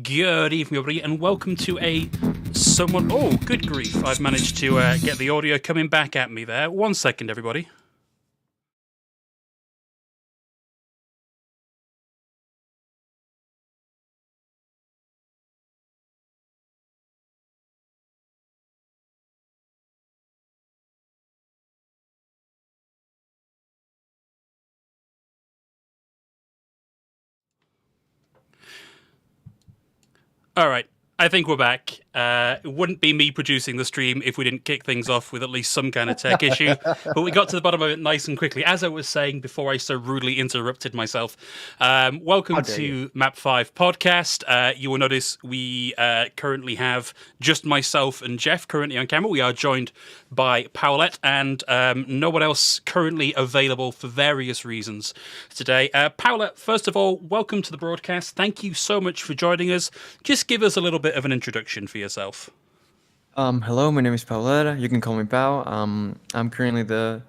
Good evening, everybody, and welcome to Oh, good grief! I've managed to get the audio coming back at me there. 1 second, everybody. All right. I think we're back. It wouldn't be me producing the stream if we didn't kick things off with at least some kind of tech issue. But we got to the bottom of it nice and quickly. As I was saying before I so rudely interrupted myself, welcome to Map 5 podcast. You will notice we currently have just myself and Jeff currently on camera. We are joined by Paolette and no one else currently available for various reasons today. Paolette, first of all, welcome to the broadcast. Thank you so much for joining us. Just give us a little bit of an introduction for yourself. Hello, my name is Paolette. You can call me Pao. I'm currently the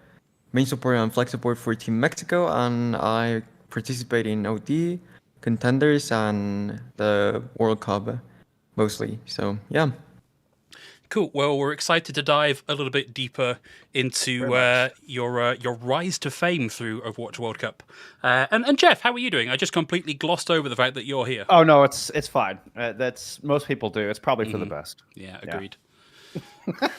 main supporter on Flex Support for Team Mexico, and I participate in OD, Contenders, and the World Cup mostly. So, yeah. Cool. Well, we're excited to dive a little bit deeper into your rise to fame through Overwatch World Cup. And Jeff, how are you doing? I just completely glossed over the fact that you're here. Oh no, it's fine. That's most people do. It's probably for the best. Yeah, agreed. Yeah.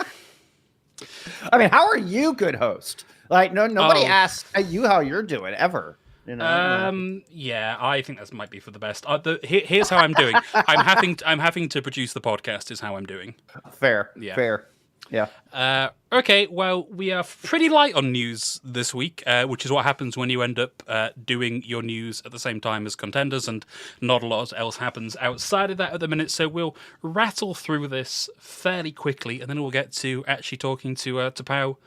I mean, how are you, good host? Like, nobody asks you how you're doing ever. You know? Yeah, I think that might be for the best. Here's how I'm doing. I'm having to produce the podcast. Is how I'm doing. Fair. Yeah. Fair. Yeah. Okay. Well, we are pretty light on news this week, which is what happens when you end up doing your news at the same time as Contenders, and not a lot else happens outside of that at the minute. So we'll rattle through this fairly quickly, and then we'll get to actually talking to Pao.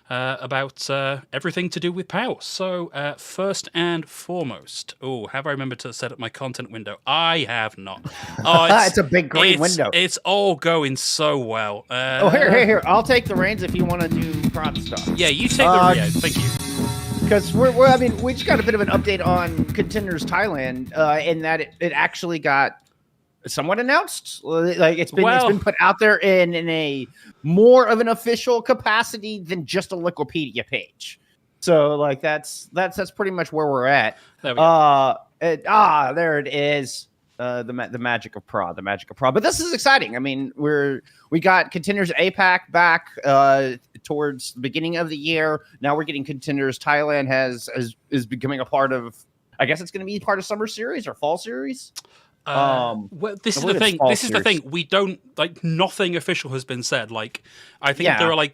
About everything to do with POW. So, first and foremost, have I remembered to set up my content window? I have not. It's a big green window. It's all going so well. Here. I'll take the reins if you want to do prod stuff. Yeah, you take the reins. Thank you. Because we just got a bit of an update on Contenders Thailand, in that it actually got somewhat announced. Like it's been put out there in a more of an official capacity than just a Wikipedia page. So like that's pretty much where we're at. There we go. There it is. The magic of prod. But this is exciting. I mean, we got Contenders APAC back towards the beginning of the year. Now we're getting Contenders Thailand is becoming a part of. I guess it's going to be part of summer series or fall series. Well, this is the thing. This is the thing. We don't nothing official has been said. Like, I think there are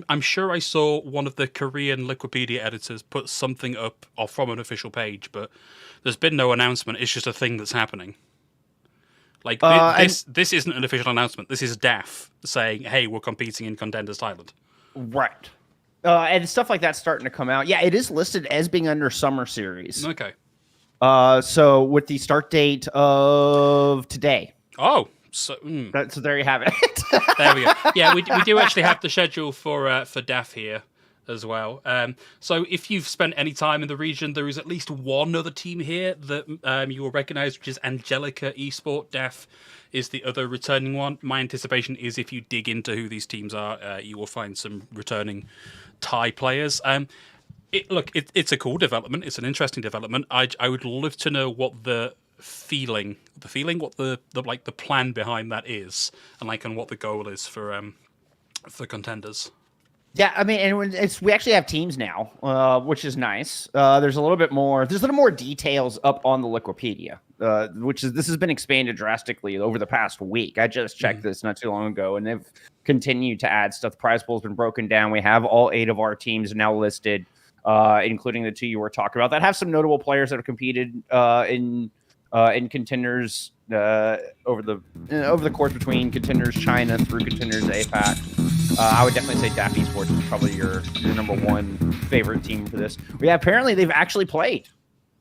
I'm sure I saw one of the Korean Wikipedia editors put something up or from an official page, but there's been no announcement. It's just a thing that's happening. Like this isn't an official announcement. This is DAF saying, "Hey, we're competing in Contenders Thailand." Right. And stuff like that's starting to come out. Yeah, it is listed as being under summer series. Okay. So with the start date of today. Oh, so there you have it. There we go. Yeah, we do actually have the schedule for DAF here as well. So if you've spent any time in the region, there is at least one other team here that you will recognize, which is Angelica Esport. DAF is the other returning one. My anticipation is if you dig into who these teams are, you will find some returning Thai players. It's a cool development. It's an interesting development. I would love to know what the what the plan behind that is, and what the goal is for Contenders. Yeah, I mean, and we actually have teams now, which is nice. There's a little more details up on the Wikipedia, this has been expanded drastically over the past week. I just checked this not too long ago, and they've continued to add stuff. The prize pool's been broken down. We have all 8 of our teams now listed. Including the 2 you were talking about that have some notable players that have competed in Contenders over the course between Contenders China through Contenders APAC. I would definitely say DAF Esports is probably your number one favorite team for this. Apparently they've actually played.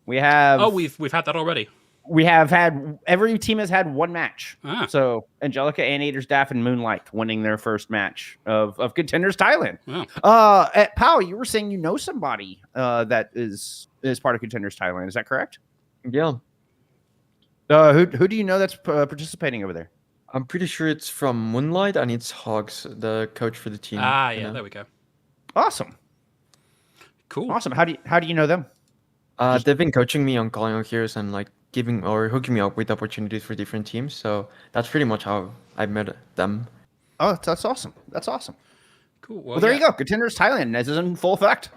We have we've had that already. We have had every team has had one match. So Angelica, Anators, DAF, and Moonlight winning their first match of Contenders Thailand. Wow. At Pao, you were saying you know somebody that is part of Contenders Thailand. Is that correct? Yeah. Who do you know that's participating over there? I'm pretty sure it's from Moonlight and it's Hogs, the coach for the team. Ah, you yeah, know? there we go. Awesome, Cool. awesome. How do you know them? They've been coaching me on calling out heroes and like giving or hooking me up with opportunities for different teams. So that's pretty much how I met them. Oh, that's awesome. That's awesome. Cool. Well, there you go. Contenders Thailand is in full effect.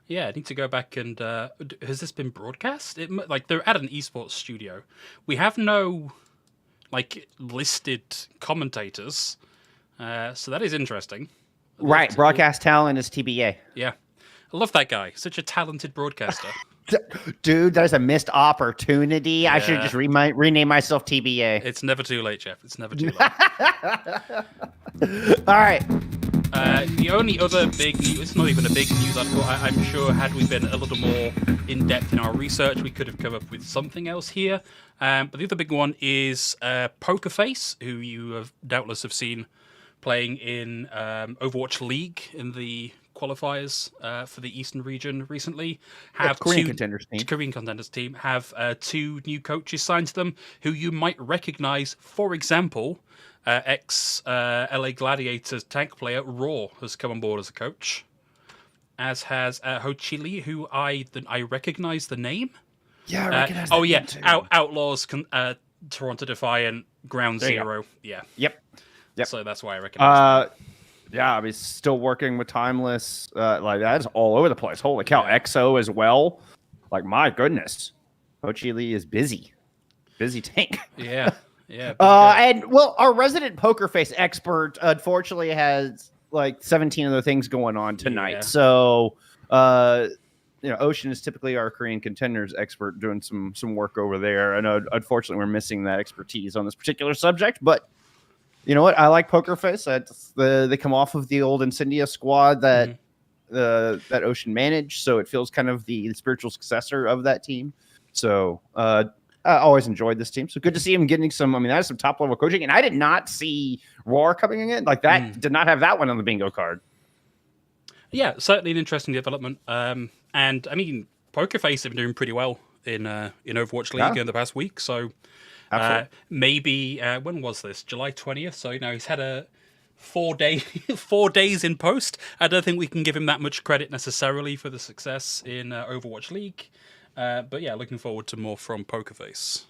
Yeah, I need to go back and has this been broadcast? Like they're at an esports studio. We have no like listed commentators, so that is interesting. Right, broadcast talent is TBA. Yeah, I love that guy. Such a talented broadcaster. Dude, there's a missed opportunity. I should Yeah. just rename myself TBA. It's never too late, Jeff. It's never too late. All right. The only other big news, it's not even a big news article, I'm sure had we been a little more in-depth in our research, we could have come up with something else here. But the other big one is Pokerface, who you have doubtless have seen playing in Overwatch League in the qualifiers for the Eastern region recently. Have Korean contenders team. Korean contenders team have two new coaches signed to them who you might recognize. For example, ex LA Gladiators tank player Raw has come on board as a coach, as has Ho Chi Lee, who I recognize the name. Yeah, I recognize oh that yeah, name too. Outlaws, Toronto Defiant, Ground There you go. Zero. Yeah, Yep. so that's why I recognize. Yeah, I mean, still working with Timeless. Like that's all over the place. Holy cow, EXO as well. Like my goodness, Ho Chi Lee is busy tank. Yeah, yeah. And well, our resident poker face expert unfortunately has like 17 other things going on tonight. Yeah. So, Ocean is typically our Korean contenders expert doing some work over there. I know, unfortunately, we're missing that expertise on this particular subject, but you know what? I like Poker Face. They come off of the old Incendia squad that that Ocean managed, so it feels kind of the spiritual successor of that team. So I always enjoyed this team. So good to see him getting some. I mean, that's some top level coaching, and I did not see Roar coming in like that. Did not have that one on the bingo card. Yeah, certainly an interesting development. And I mean, Pokerface have been doing pretty well in Overwatch League in the past week. So maybe when was this? July 20th. So he's had a 4 days in post. I don't think we can give him that much credit necessarily for the success in Overwatch League. But yeah, looking forward to more from Pokerface.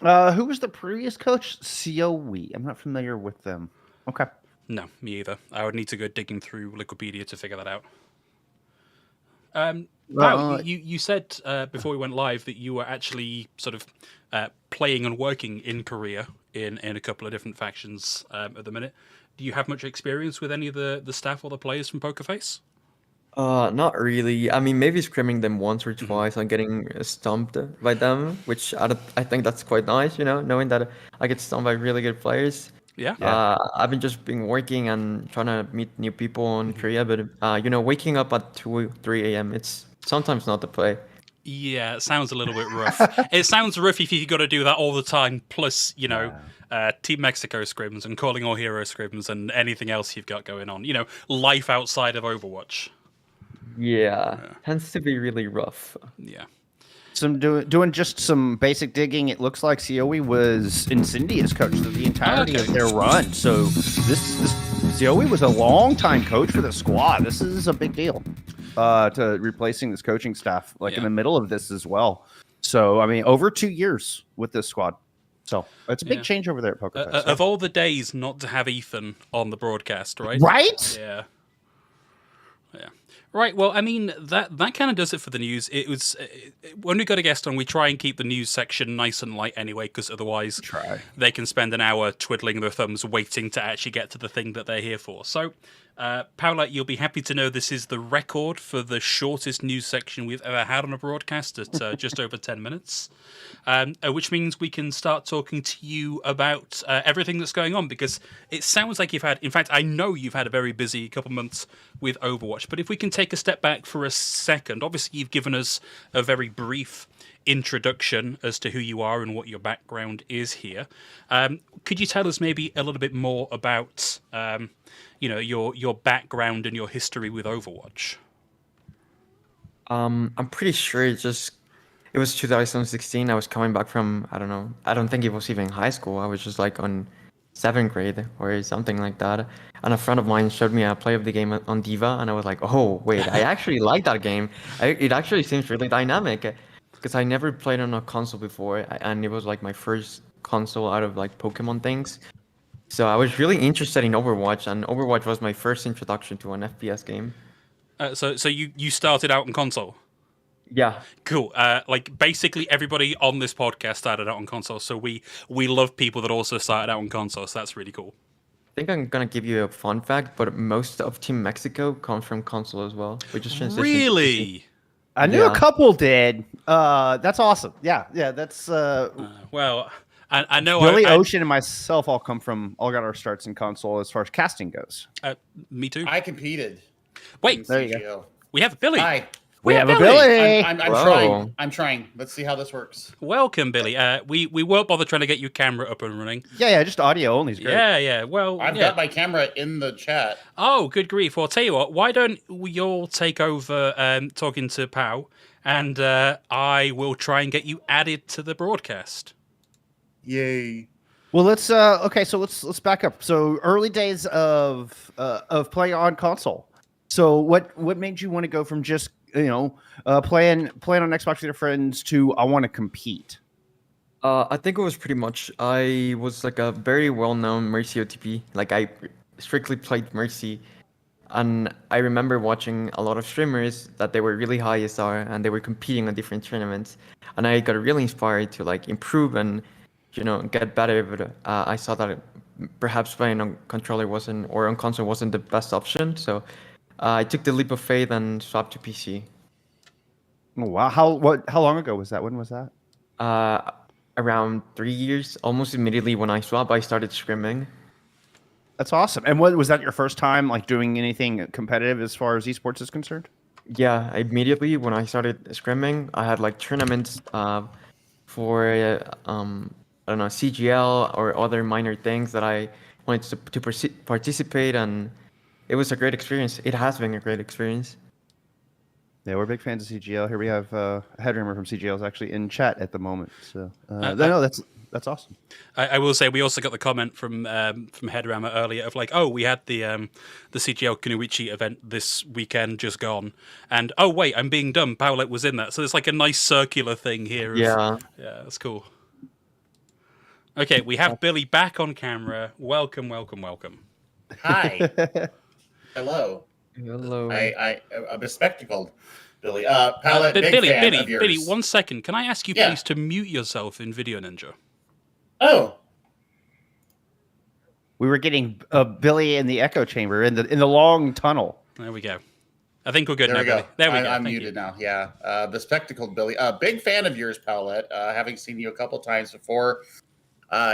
Who was the previous coach? COE. I'm not familiar with them. Okay. No, me either. I would need to go digging through Wikipedia to figure that out. You said before we went live that you were actually sort of playing and working in Korea in a couple of different factions at the minute. Do you have much experience with any of the staff or the players from Pokerface? Not really. I mean, maybe scrimming them once or twice and getting stumped by them, which I think that's quite nice, knowing that I get stumped by really good players. Yeah. I've been working and trying to meet new people in Korea, but waking up at 2, 3 a.m. it's sometimes not the play. Yeah, it sounds a little bit rough. It sounds rough if you've got to do that all the time, plus, Team Mexico scrims and Calling All Hero scrims and anything else you've got going on. Life outside of Overwatch. Yeah, tends to be really rough. Yeah. Doing just some basic digging. It looks like COE was Incendia's coach through the entirety of their run. So this COE was a long-time coach for the squad. This is a big deal to replacing this coaching staff in the middle of this as well. So, I mean, over 2 years with this squad. So it's a big change over there at Poker Face. Of all the days not to have Ethan on the broadcast, right? Right? Yeah. Right, well, I mean, that kind of does it for the news. It was when we got a guest on, we try and keep the news section nice and light anyway, because otherwise they can spend an hour twiddling their thumbs waiting to actually get to the thing that they're here for. So, Paolette, you'll be happy to know this is the record for the shortest news section we've ever had on a broadcast at just over 10 minutes, which means we can start talking to you about everything that's going on, because it sounds like you've had, in fact, I know you've had a very busy couple months with Overwatch, but if we can take a step back for a second, obviously you've given us a very brief introduction as to who you are and what your background is here. Could you tell us maybe a little bit more about your background and your history with Overwatch? I'm pretty sure It was 2016. I was coming back from, I don't know, I don't think it was even high school. I was just like on seventh grade or something like that. And a friend of mine showed me a play of the game on Diva, and I was like, oh, wait, I actually like that game. It actually seems really dynamic because I never played on a console before, and it was like my first console out of like Pokemon things. So I was really interested in Overwatch, and Overwatch was my first introduction to an FPS game. So you started out on console. Yeah. Cool. Like basically everybody on this podcast started out on console, so we love people that also started out on console. So that's really cool. I think I'm gonna give you a fun fact, but most of Team Mexico comes from console as well. We just transitioned to PC. Really? I knew Yeah. a couple did. That's awesome. Yeah, that's Well, I know Billy I, Ocean and myself all got our starts in console as far as casting goes. me too. I competed. Wait, in there you CGO. we have Billy. Hi. We have a Billy. I'm Whoa. trying. I'm trying. Let's see how this works. Welcome, Billy. We won't bother trying to get your camera up and running. Yeah, just audio only is great. Yeah. Well, I've yeah. got my camera in the chat. Oh, good grief. Well, I'll tell you what, why don't we all take over talking to Pau, and I will try and get you added to the broadcast. Yay. Well, let's back up. So early days of playing on console. So what made you want to go from just playing on Xbox with your friends to I want to compete? I think it was pretty much I was like a very well-known Mercy OTP. Like I strictly played Mercy, and I remember watching a lot of streamers that they were really high SR and they were competing on different tournaments, and I got really inspired to like improve and get better. But I saw that perhaps playing on controller on console wasn't the best option, so I took the leap of faith and swapped to PC. Oh, wow. How long ago was that? When was that? Around 3 years, almost immediately when I swapped, I started scrimming. That's awesome. And was that your first time like doing anything competitive as far as esports is concerned? Yeah, immediately when I started scrimming, I had like tournaments for I don't know, CGL or other minor things that I wanted to participate, and it was a great experience. It has been a great experience. Yeah, we're big fans of CGL. Here we have Headrummer from CGL is actually in chat at the moment. So no, that's awesome. I will say we also got the comment from Headrammer earlier of like, oh, we had the CGL Kunoichi event this weekend just gone, and oh wait, I'm being dumb. Paolette was in that, so it's like a nice circular thing here. Yeah, that's cool. Okay, we have Billy back on camera. Welcome. Hi. Hello. hello. I'm bespectacled, Billy. Paolette, big fan of yours. Billy, 1 second. Can I ask you Yeah. please to mute yourself in Video Ninja? Oh, We were getting Billy in the echo chamber in the long tunnel. There we go. I think we're good there now, we go. Billy. There we go. I'm Thank muted you. now. Yeah. Bespectacled Billy. Big fan of yours, Paolette. Having seen you a couple times before.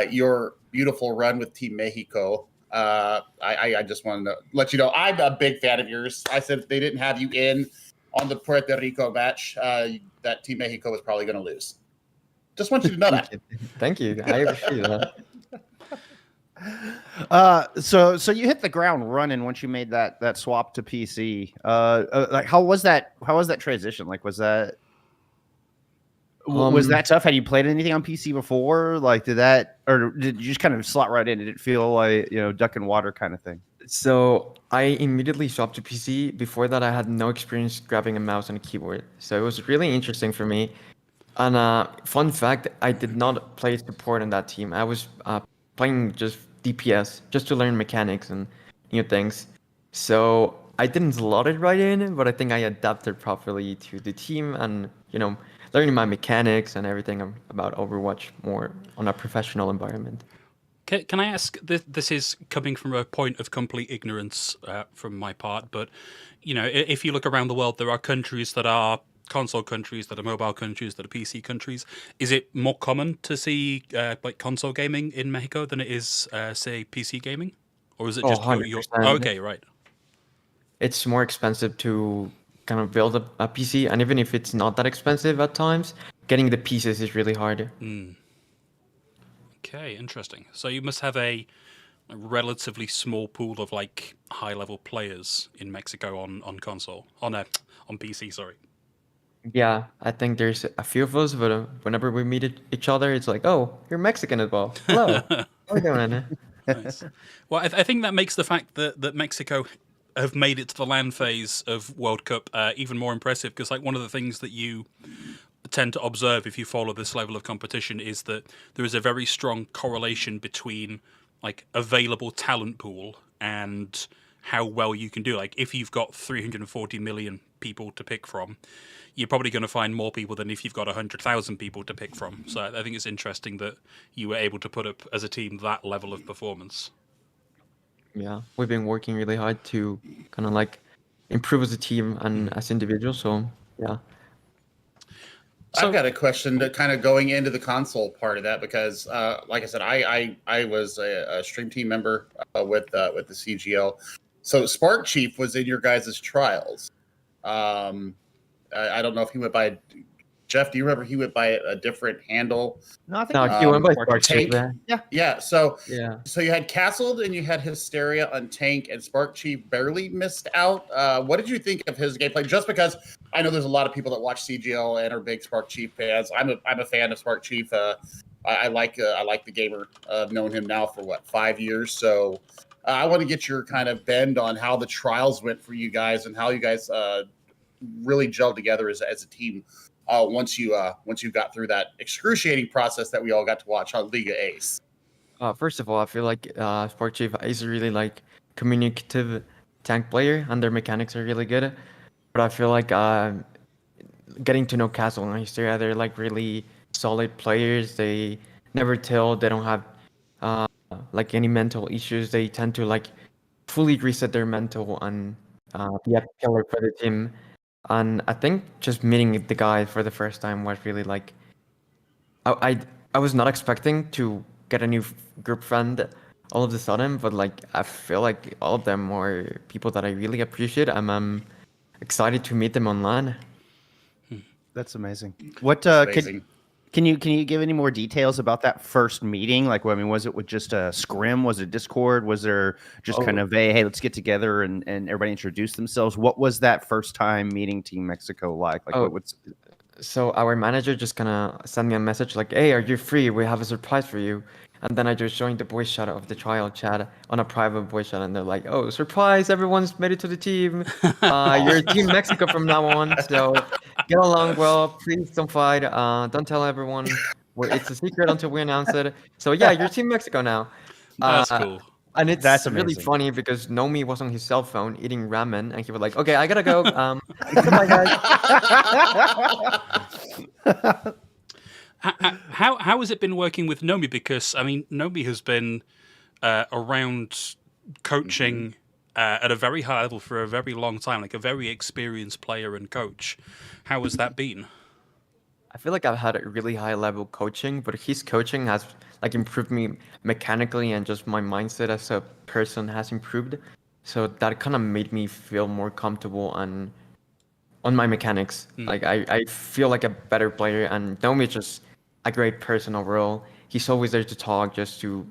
Your beautiful run with Team Mexico. I just wanted to let you know I'm a big fan of yours. I said if they didn't have you in on the Puerto Rico match, that Team Mexico was probably going to lose. Just want you to know that. Thank you. I appreciate that. So you hit the ground running once you made that swap to PC. Like how was that transition? Like was that tough? Had you played anything on PC before? Like did you just kind of slot right in? Did it feel like duck in water kind of thing? So I immediately swapped to PC. Before that, I had no experience grabbing a mouse and a keyboard. So it was really interesting for me. And fun fact, I did not play support on that team. I was playing just DPS, just to learn mechanics and new things. So I didn't slot it right in, but I think I adapted properly to the team and, learning my mechanics and everything about Overwatch more on a professional environment. Can I ask? This is coming from a point of complete ignorance from my part, but if you look around the world, there are countries that are console countries, that are mobile countries, that are PC countries. Is it more common to see like console gaming in Mexico than it is, say, PC gaming, or is it just 100%. Okay, right? It's more expensive to kind of build a PC, and even if it's not that expensive at times, getting the pieces is really hard. Okay, interesting. So you must have a relatively small pool of like high-level players in Mexico on console, on PC. Sorry. Yeah, I think there's a few of us, but whenever we meet each other, it's like, oh, you're Mexican as well. Hello, how are you doing? Nice. Well, I think that makes the fact that Mexico have made it to the land phase of World Cup even more impressive, because like one of the things that you tend to observe if you follow this level of competition is that there is a very strong correlation between like available talent pool and how well you can do. Like if you've got 340 million people to pick from, you're probably going to find more people than if you've got 100,000 people to pick from. So I think it's interesting that you were able to put up as a team that level of performance. Yeah, we've been working really hard to kind of like improve as a team and as individuals. So yeah. So- I've got a question to kind of going into the console part of that because, like I said, I was a stream team member with the CGL. So Spark Chief was in your guys' trials. I don't know if he went by Jeff. Do you remember he went by a different handle? No, I think No, he went by Spark Tank. Chief, yeah. Yeah. So Yeah. you had Castled and you had Hysteria on Tank, and Spark Chief barely missed out. What did you think of his gameplay? Just because I know there's a lot of people that watch CGL and are big Spark Chief fans. I'm a fan of Spark Chief. I like the gamer. I've known him now for 5 years. So I want to get your kind of bend on how the trials went for you guys and how you guys really gelled together as a team. Once you got through that excruciating process that we all got to watch on Liga Ace. First of all, I feel like Spark Chief is a really like communicative tank player, and their mechanics are really good. But I feel like getting to know Castle and Hysteria, they're like really solid players. They never tell. They don't have like any mental issues. They tend to like fully reset their mental and be a killer for the team. And I think just meeting the guy for the first time was really like I was not expecting to get a new group friend all of a sudden, but like I feel like all of them are people that I really appreciate. I'm excited to meet them online. That's amazing. What Amazing. can you give any more details about that first meeting? Like, I mean, was it with just a scrim? Was it Discord? Was there just kind of hey, let's get together and everybody introduce themselves? What was that first time meeting Team Mexico like? Like, So our manager just kind of sent me a message like, "Hey, are you free? We have a surprise for you." And then I just joined the voice chat of the trial chat on a private voice chat, and they're like, "Oh, surprise! Everyone's made it to the team. You're Team Mexico from now on. So get along well. Please don't fight. Don't tell everyone. It's a secret until we announce it. So yeah, you're Team Mexico now." That's cool. And it's That's really amazing. funny because Nomi was on his cell phone eating ramen, and he was like, "Okay, I gotta go. Goodbye, guys." How has it been working with Nomi? Because I mean, Nomi has been around coaching at a very high level for a very long time, like a very experienced player and coach. How has that been? I feel like I've had a really high level coaching, but his coaching has like improved me mechanically, and just my mindset as a person has improved. So that kind of made me feel more comfortable on my mechanics. Like I feel like a better player, and Nomi is just a great person overall. He's always there to talk, just to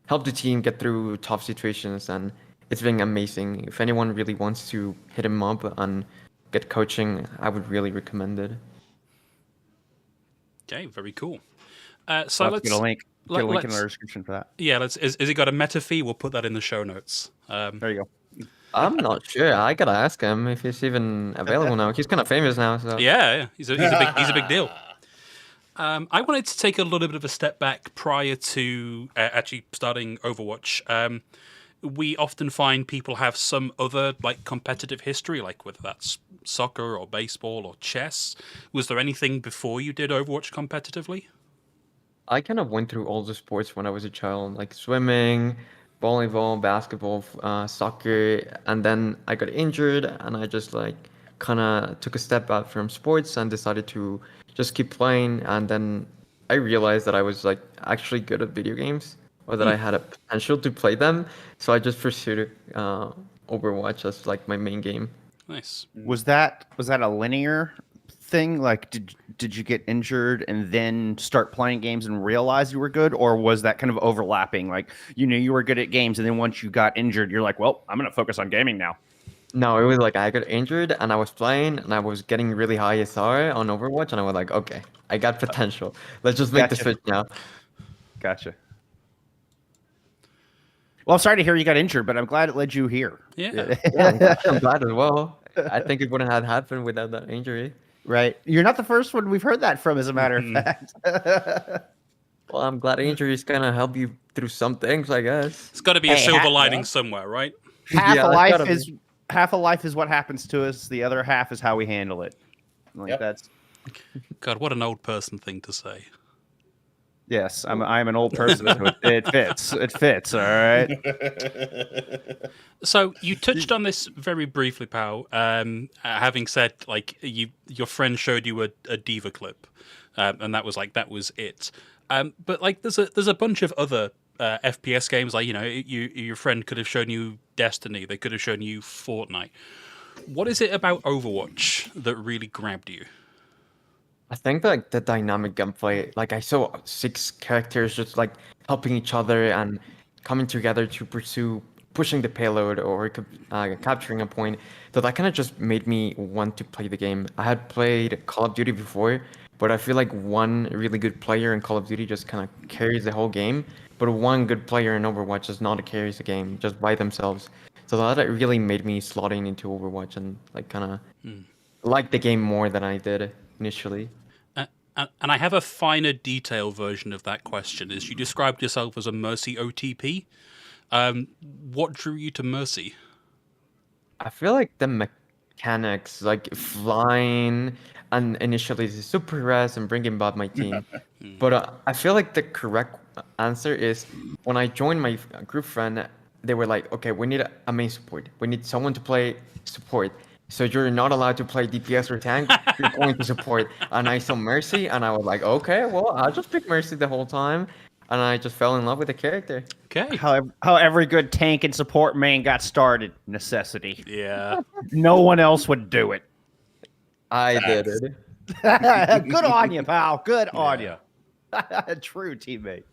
help the team get through tough situations, and it's been amazing. If anyone really wants to hit him up and get coaching, I would really recommend it. Okay, very cool. So So let's get a link. Get a link in the description for that. Yeah, is it got a meta fee? We'll put that in the show notes. There you go. I'm not sure. I gotta ask him if he's even available now. He's kind of famous now, so Yeah, he's a big deal. I wanted to take a little bit of a step back prior to actually starting Overwatch. We often find people have some other like competitive history, like whether that's soccer or baseball or chess. Was there anything before you did Overwatch competitively? I kind of went through all the sports when I was a child, like swimming, volleyball, basketball, soccer, and then I got injured, and I just like kind of took a step out from sports and decided to just keep playing. And then I realized that I was like actually good at video games, or that I had a potential to play them. So I just pursued Overwatch as like my main game. Nice. Was that a linear thing? Like, did you get injured and then start playing games and realize you were good, or was that kind of overlapping? Like, you knew you were good at games, and then once you got injured, you're like, well, I'm going to focus on gaming now. No, it was like I got injured and I was playing and I was getting really high SR on Overwatch and I was like, okay, I got potential. Let's just make the Gotcha. switch now. Gotcha. Well, I'm sorry to hear you got injured, but I'm glad it led you here. Yeah. Yeah, I'm glad as well. I think it wouldn't have happened without that injury. Right. You're not the first one we've heard that from, as a matter of fact. Well, I'm glad injuries kind of help you through some things, I guess. It's got to be a Hey, silver lining somewhere, right? half Yeah, a it's life gotta is half a life is what happens to us. The other half is how we handle it. Like Yep. that's God, what an old person thing to say. yes. I'm an old person, so it fits. It fits. All right. So you touched on this very briefly, Pal. Having said, like, your friend showed you a Diva clip, and that was it. But like, there's a bunch of other FPS games. Like, your friend could have shown you Destiny. They could have shown you Fortnite. What is it about Overwatch that really grabbed you? I think like the dynamic gameplay, like I saw 6 characters just like helping each other and coming together to pursue pushing the payload or capturing a point. So that kind of just made me want to play the game. I had played Call of Duty before, but I feel like one really good player in Call of Duty just kind of carries the whole game. But one good player in Overwatch does not carry the game just by themselves. So that really made me slotting into Overwatch and like kind of like the game more than I did initially. And I have a finer detail version of that question. Is you described yourself as a Mercy OTP. What drew you to Mercy? I feel like the mechanics, like flying and initially the super res and bringing back my team. But I feel like the correct answer is when I joined my group friend, they were like, okay, we need a main support. We need someone to play support. So you're not allowed to play DPS or tank. You're going to support. And I saw Mercy, and I was like, okay, well, I'll just pick Mercy the whole time. And I just fell in love with the character. Okay. How every good tank and support main got started. Necessity. Yeah. No one else would do it. I did Facts. it. Good on you, pal. Good on Yeah. you. True teammate.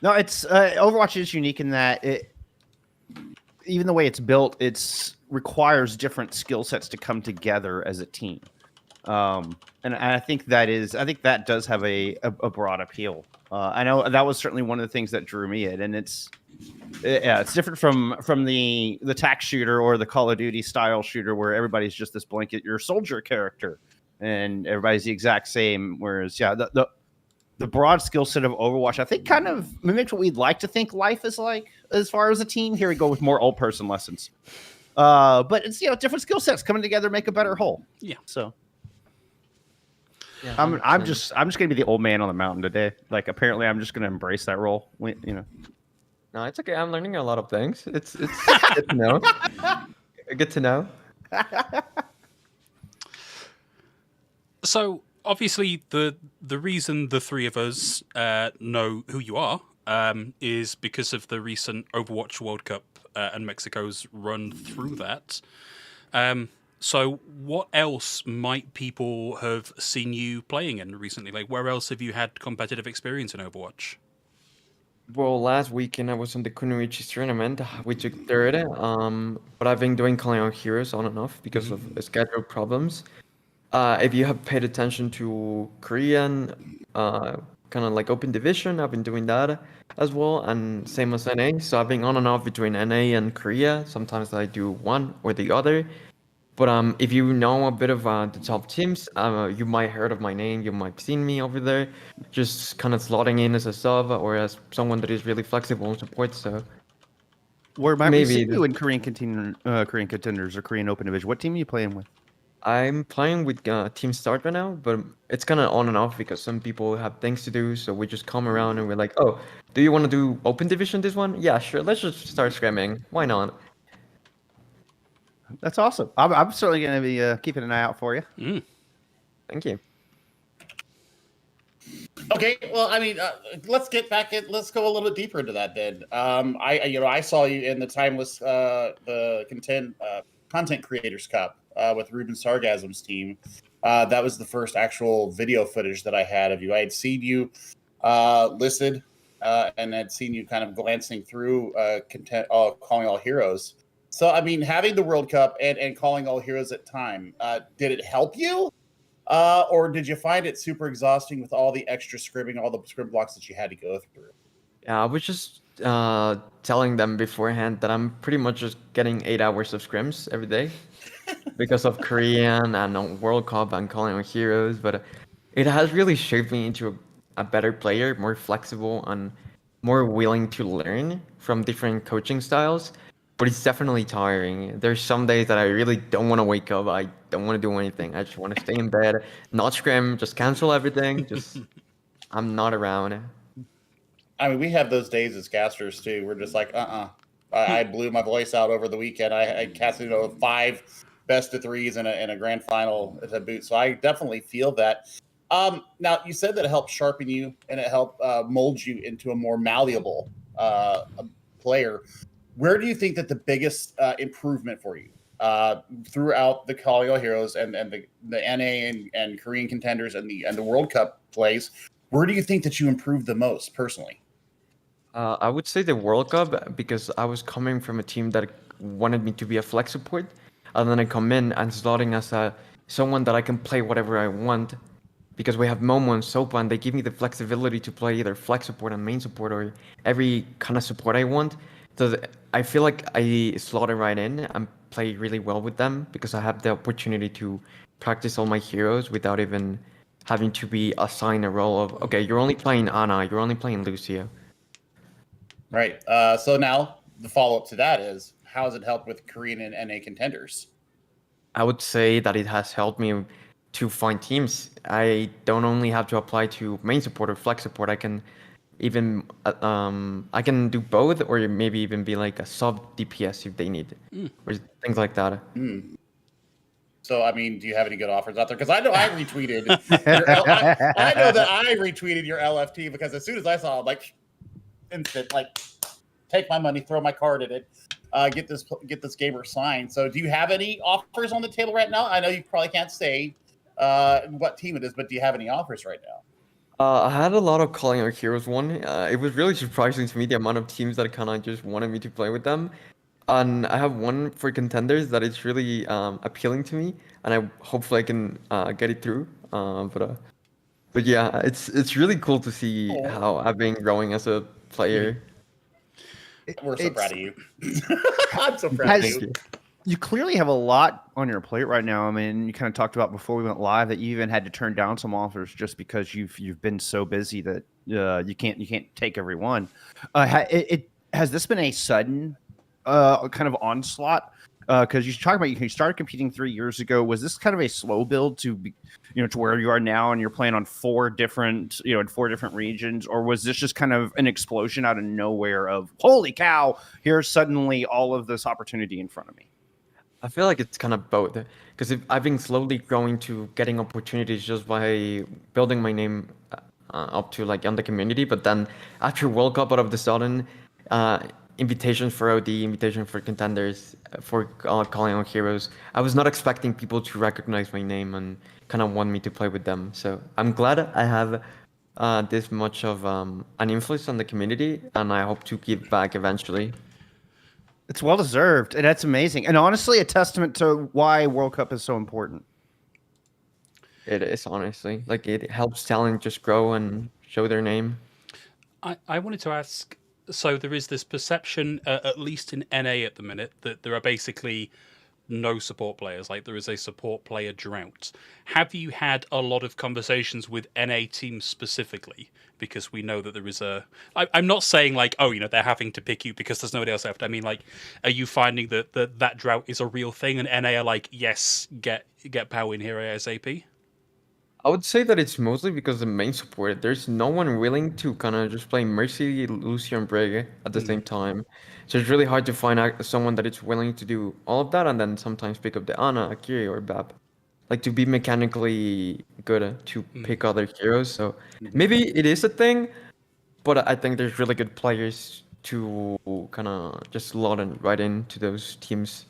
No, it's Overwatch is unique in that even the way it's built, it's requires different skill sets to come together as a team. And I think that does have a broad appeal. I know that was certainly one of the things that drew me in, and it's different from the tac shooter or the Call of Duty style shooter where everybody's just this blanket, your soldier character, and everybody's the exact same. Whereas, the broad skill set of Overwatch, I think, kind of mimics what we'd like to think life is like as far as a team. Here we go with more old person lessons. But it's different skill sets coming together make a better whole. Yeah. So Yeah, I'm just gonna be the old man on the mountain today. Like apparently I'm just gonna embrace that role. No, it's okay. I'm learning a lot of things. It's good to know. Good to know. So obviously the reason the three of us know who you are is because of the recent Overwatch World Cup and Mexico's run through that. So what else might people have seen you playing in recently? Like, where else have you had competitive experience in Overwatch? Well, last weekend I was on the Kunoichi's tournament. We took third. But I've been doing calling out heroes on and off because of schedule problems. If you have paid attention to Korean, kind of like open division, I've been doing that as well, and same as NA. So I've been on and off between NA and Korea. Sometimes I do one or the other. But if you know a bit of the top teams, you might heard of my name. You might have seen me over there, just kind of slotting in as a sub or as someone that is really flexible and support. So Where might we Maybe see the- you in Korean contenders or Korean Open Division? What team are you playing with? I'm playing with Team Start right now, but it's kind of on and off because some people have things to do. So we just come around and we're like, oh, do you want to do Open Division this one? Yeah, sure. Let's just start scrimming. Why not? That's awesome. I'm certainly going to be keeping an eye out for you. Thank you. Okay, well, I mean, let's get back in. Let's go a little bit deeper into that then. I saw you in the timeless the content creators cup with Ruben Sargasm's team. That was the first actual video footage that I had of you. I had seen you listed and had seen you kind of glancing through content, calling all heroes. So, I mean, having the World Cup and calling all heroes at time, did it help you? Or did you find it super exhausting with all the extra scrimming, all the scrim blocks that you had to go through? Yeah, I was just telling them beforehand that I'm pretty much just getting 8 hours of scrims every day because of Korean and World Cup and calling on heroes. But it has really shaped me into a better player, more flexible and more willing to learn from different coaching styles. But it's definitely tiring. There's some days that I really don't want to wake up. I don't want to do anything. I just want to stay in bed, not scrim, just cancel everything. Just I'm not around. I mean, we have those days as casters too. We're just like, I blew my voice out over the weekend. I casted 5 best of 3s in a grand final to boot. So I definitely feel that. Now you said that it helped sharpen you and it helped mold you into a more malleable player. Where do you think that the biggest improvement for you throughout the Calling All Heroes and the NA and Korean contenders and the World Cup plays? Where do you think that you improved the most personally? I would say the World Cup because I was coming from a team that wanted me to be a flex support, and then I come in and slotting as someone that I can play whatever I want, because we have Momo and Sopa, and they give me the flexibility to play either flex support and main support or every kind of support I want. So I feel like I slotted right in and play really well with them because I have the opportunity to practice all my heroes without even having to be assigned a role of, okay, you're only playing Ana, you're only playing Lucio. Right. So now the follow-up to that is, how has it helped with Korean and NA contenders? I would say that it has helped me to find teams. I don't only have to apply to main support or flex support. I can even I can do both, or maybe even be like a sub DPS if they need it, or things like that. So, I mean, do you have any good offers out there? Because I know I retweeted. I know that I retweeted your LFT because as soon as I saw it, I'm like, instant, like, take my money, throw my card in it, get this gamer signed. So, do you have any offers on the table right now? I know you probably can't say what team it is, but do you have any offers right now? I had a lot of Calling Our Heroes one. It was really surprising to me the amount of teams that kind of just wanted me to play with them. And I have one for contenders that is really appealing to me, and I hopefully I can get it through. But yeah, it's really cool to see how I've been growing as a player. We're so proud of you. I'm so proud of you. You clearly have a lot on your plate right now. I mean, you kind of talked about before we went live that you even had to turn down some offers just because you've been so busy that you can't take every one. Has this been a sudden kind of onslaught? Because you talk about you started competing 3 years ago. Was this kind of a slow build to be, to where you are now, and you're playing on 4 different, in 4 different regions, or was this just kind of an explosion out of nowhere of holy cow, here's suddenly all of this opportunity in front of me? I feel like it's kind of both, because I've been slowly growing to getting opportunities just by building my name up to like on the community. But then after World Cup, out of the sudden, invitations for OD, invitation for contenders, for calling on heroes. I was not expecting people to recognize my name and kind of want me to play with them. So I'm glad I have this much of an influence on the community, and I hope to give back eventually. It's well deserved, and that's amazing, and honestly, a testament to why World Cup is so important. It is, honestly, like it helps talent just grow and show their name. I wanted to ask. So there is this perception, at least in NA at the minute, that there are basically no support players. Like there is a support player drought. Have you had a lot of conversations with NA teams specifically? Because we know that there is I'm not saying like, oh, they're having to pick you because there's nobody else left. I mean, like, are you finding that drought is a real thing, and NA are like, yes, get Pao in here ASAP? I would say that it's mostly because the main support, there's no one willing to kind of just play Mercy, Lucio, and Brig at the same time. So it's really hard to find someone that is willing to do all of that and then sometimes pick up the Ana, Akiri, or Bap. Like to be mechanically good to pick other heroes. So maybe it is a thing, but I think there's really good players to kind of just slot right into those teams.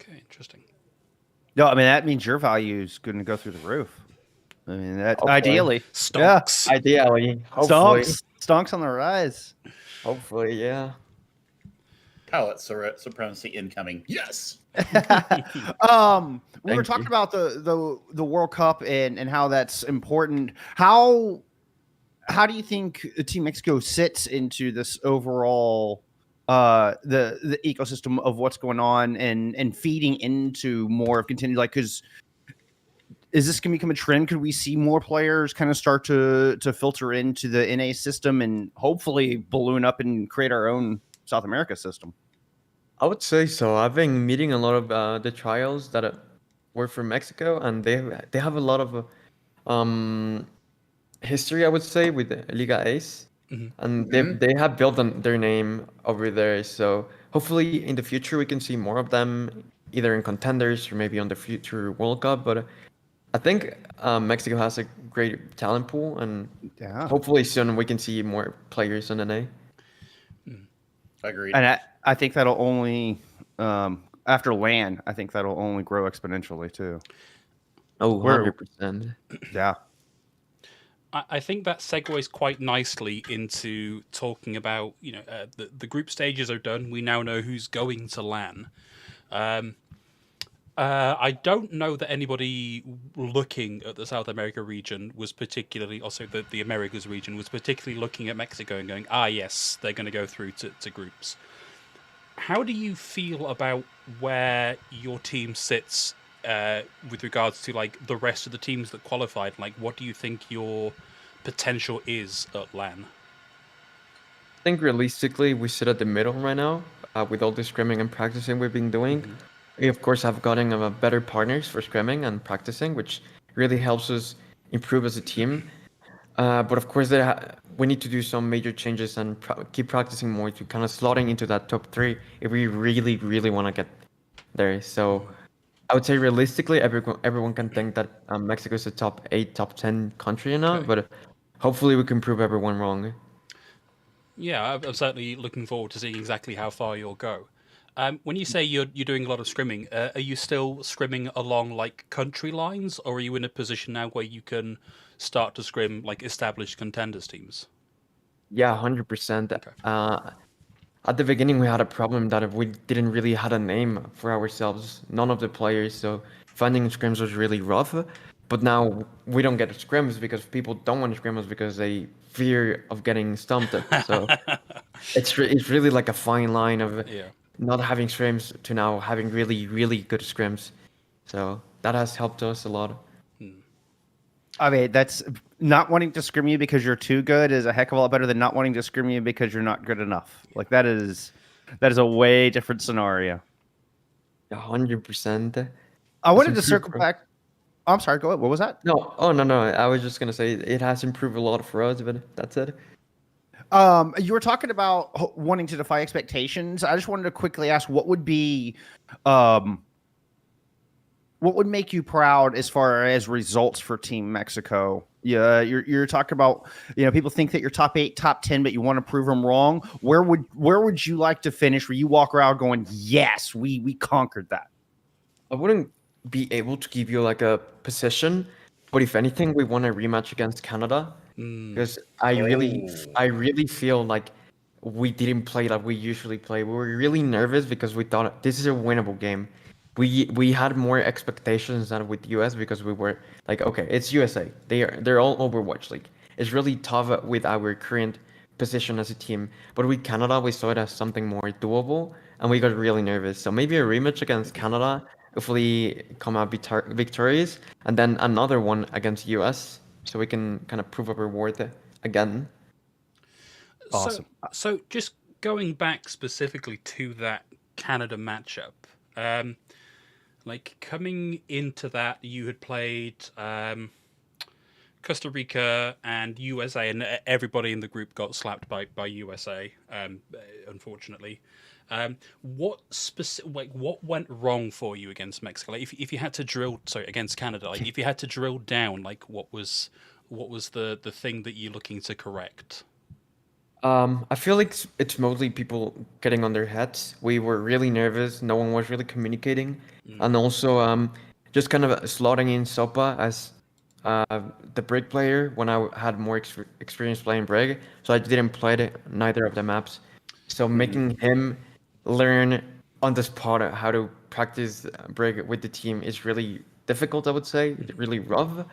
Okay, interesting. No, I mean that means your value is going to go through the roof. I mean that Hopefully. ideally, Stonks. yeah, Ideally, hopefully. Stonks on the rise. Hopefully, yeah. Palette supremacy incoming. Yes. We were Thank talking you. about the World Cup and how that's important. How do you think Team Mexico sits into this overall the ecosystem of what's going on and feeding into more of continued, like, because is this going to become a trend? Could we see more players kind of start to filter into the NA system and hopefully balloon up and create our own South America system? I would say so. I've been meeting a lot of the trials that were from Mexico, and they have a lot of um history, I would say, with the Liga Ace, Mhm. and Mhm. they have built their name over there. So hopefully in the future we can see more of them, either in contenders or maybe on the future World Cup. But I think Mexico has a great talent pool, and Yeah. hopefully soon we can see more players in NA. Agreed. And I think that'll only after LAN, I think that'll only grow exponentially too. Oh, Where 100%. yeah. I think that segues quite nicely into talking about, the group stages are done. We now know who's going to LAN. I don't know that anybody looking at the South America region was particularly, also the Americas region, was particularly looking at Mexico and going, yes, they're going to go through to groups. How do you feel about where your team sits with regards to like the rest of the teams that qualified? Like, what do you think your potential is at LAN? I think realistically we sit at the middle right now with all the scrimming and practicing we've been doing. We of course have gotten better partners for scrimming and practicing, which really helps us improve as a team. But of course, we need to do some major changes and keep practicing more to kind of slotting into that top 3 if we really, really want to get there. So I would say realistically, everyone can think that Mexico is a top 8, top 10 country now, Okay. but hopefully we can prove everyone wrong. Yeah, I'm certainly looking forward to seeing exactly how far you'll go. When you say you're doing a lot of scrimming, are you still scrimming along like country lines, or are you in a position now where you can start to scrim like established contenders teams? Yeah, 100%. Okay. At the beginning, we had a problem that we didn't really had a name for ourselves, none of the players, so finding scrims was really rough. But now we don't get scrims because people don't want to scrim us because they fear of getting stumped. So it's really like a fine line of Yeah. not having scrims to now having really, really good scrims. So that has helped us a lot. I mean, that's not wanting to scrim you because you're too good is a heck of a lot better than not wanting to scrim you because you're not good enough. Like that is a way different scenario. 100%. I wanted to improved circle for- back. I'm sorry, go ahead. What was that? No, oh no. I was just gonna say it has improved a lot for us, but that's it. You were talking about wanting to defy expectations. I just wanted to quickly ask what would make you proud as far as results for Team Mexico? Yeah, you're talking about, people think that you're top 8, top 10, but you want to prove them wrong. Where would you like to finish where you walk around going, yes, we conquered that? I wouldn't be able to give you like a position, but if anything, we want a rematch against Canada because I really feel like we didn't play like we usually play. We were really nervous because we thought this is a winnable game. We had more expectations than with US because we were like, okay, it's USA. They're all Overwatch League. It's really tough with our current position as a team. But with Canada, we saw it as something more doable, and we got really nervous. So maybe a rematch against Canada if we come out victorious, and then another one against US, so we can kind of prove our worth again. Awesome. So just going back specifically to that Canada matchup, like coming into that, you had played Costa Rica and USA, and everybody in the group got slapped by USA, unfortunately. What went wrong for you against Mexico? Like if you had to against Canada, like if you had to drill down, like what was the thing that you're looking to correct? I feel like it's mostly people getting on their heads. We were really nervous. No one was really communicating, and also just kind of slotting in Sopa as the Brig player when I had more experience playing Brig. So I didn't play neither of the maps. So making him learn on the spot how to practice break with the team is really difficult. I would say really rough.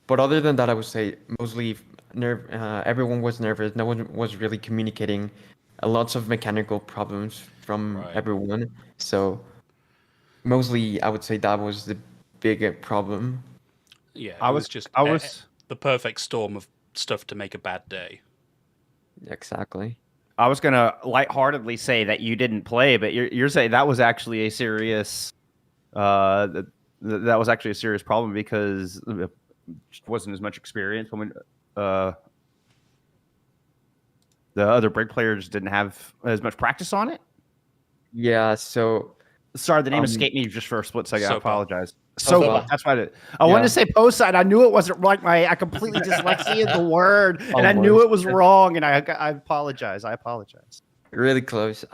But other than that, I would say mostly everyone was nervous. No one was really communicating. Lots of mechanical problems from Right. everyone. So mostly, I would say that was the big problem. Yeah, I it was was just I was the perfect storm of stuff to make a bad day. Exactly. I was gonna lightheartedly say that you didn't play, but you're saying that was actually a serious that was actually a serious problem because there wasn't as much experience when the other break players didn't have as much practice on it. Yeah. So Sorry, the name escaped me just for a split second. I Sopa. apologize. Sopa. Sopa. That's what I did. I wanted to say post side. I knew it wasn't like I completely dyslexia the word, and I knew it was wrong, and I apologize. I apologize. Really close.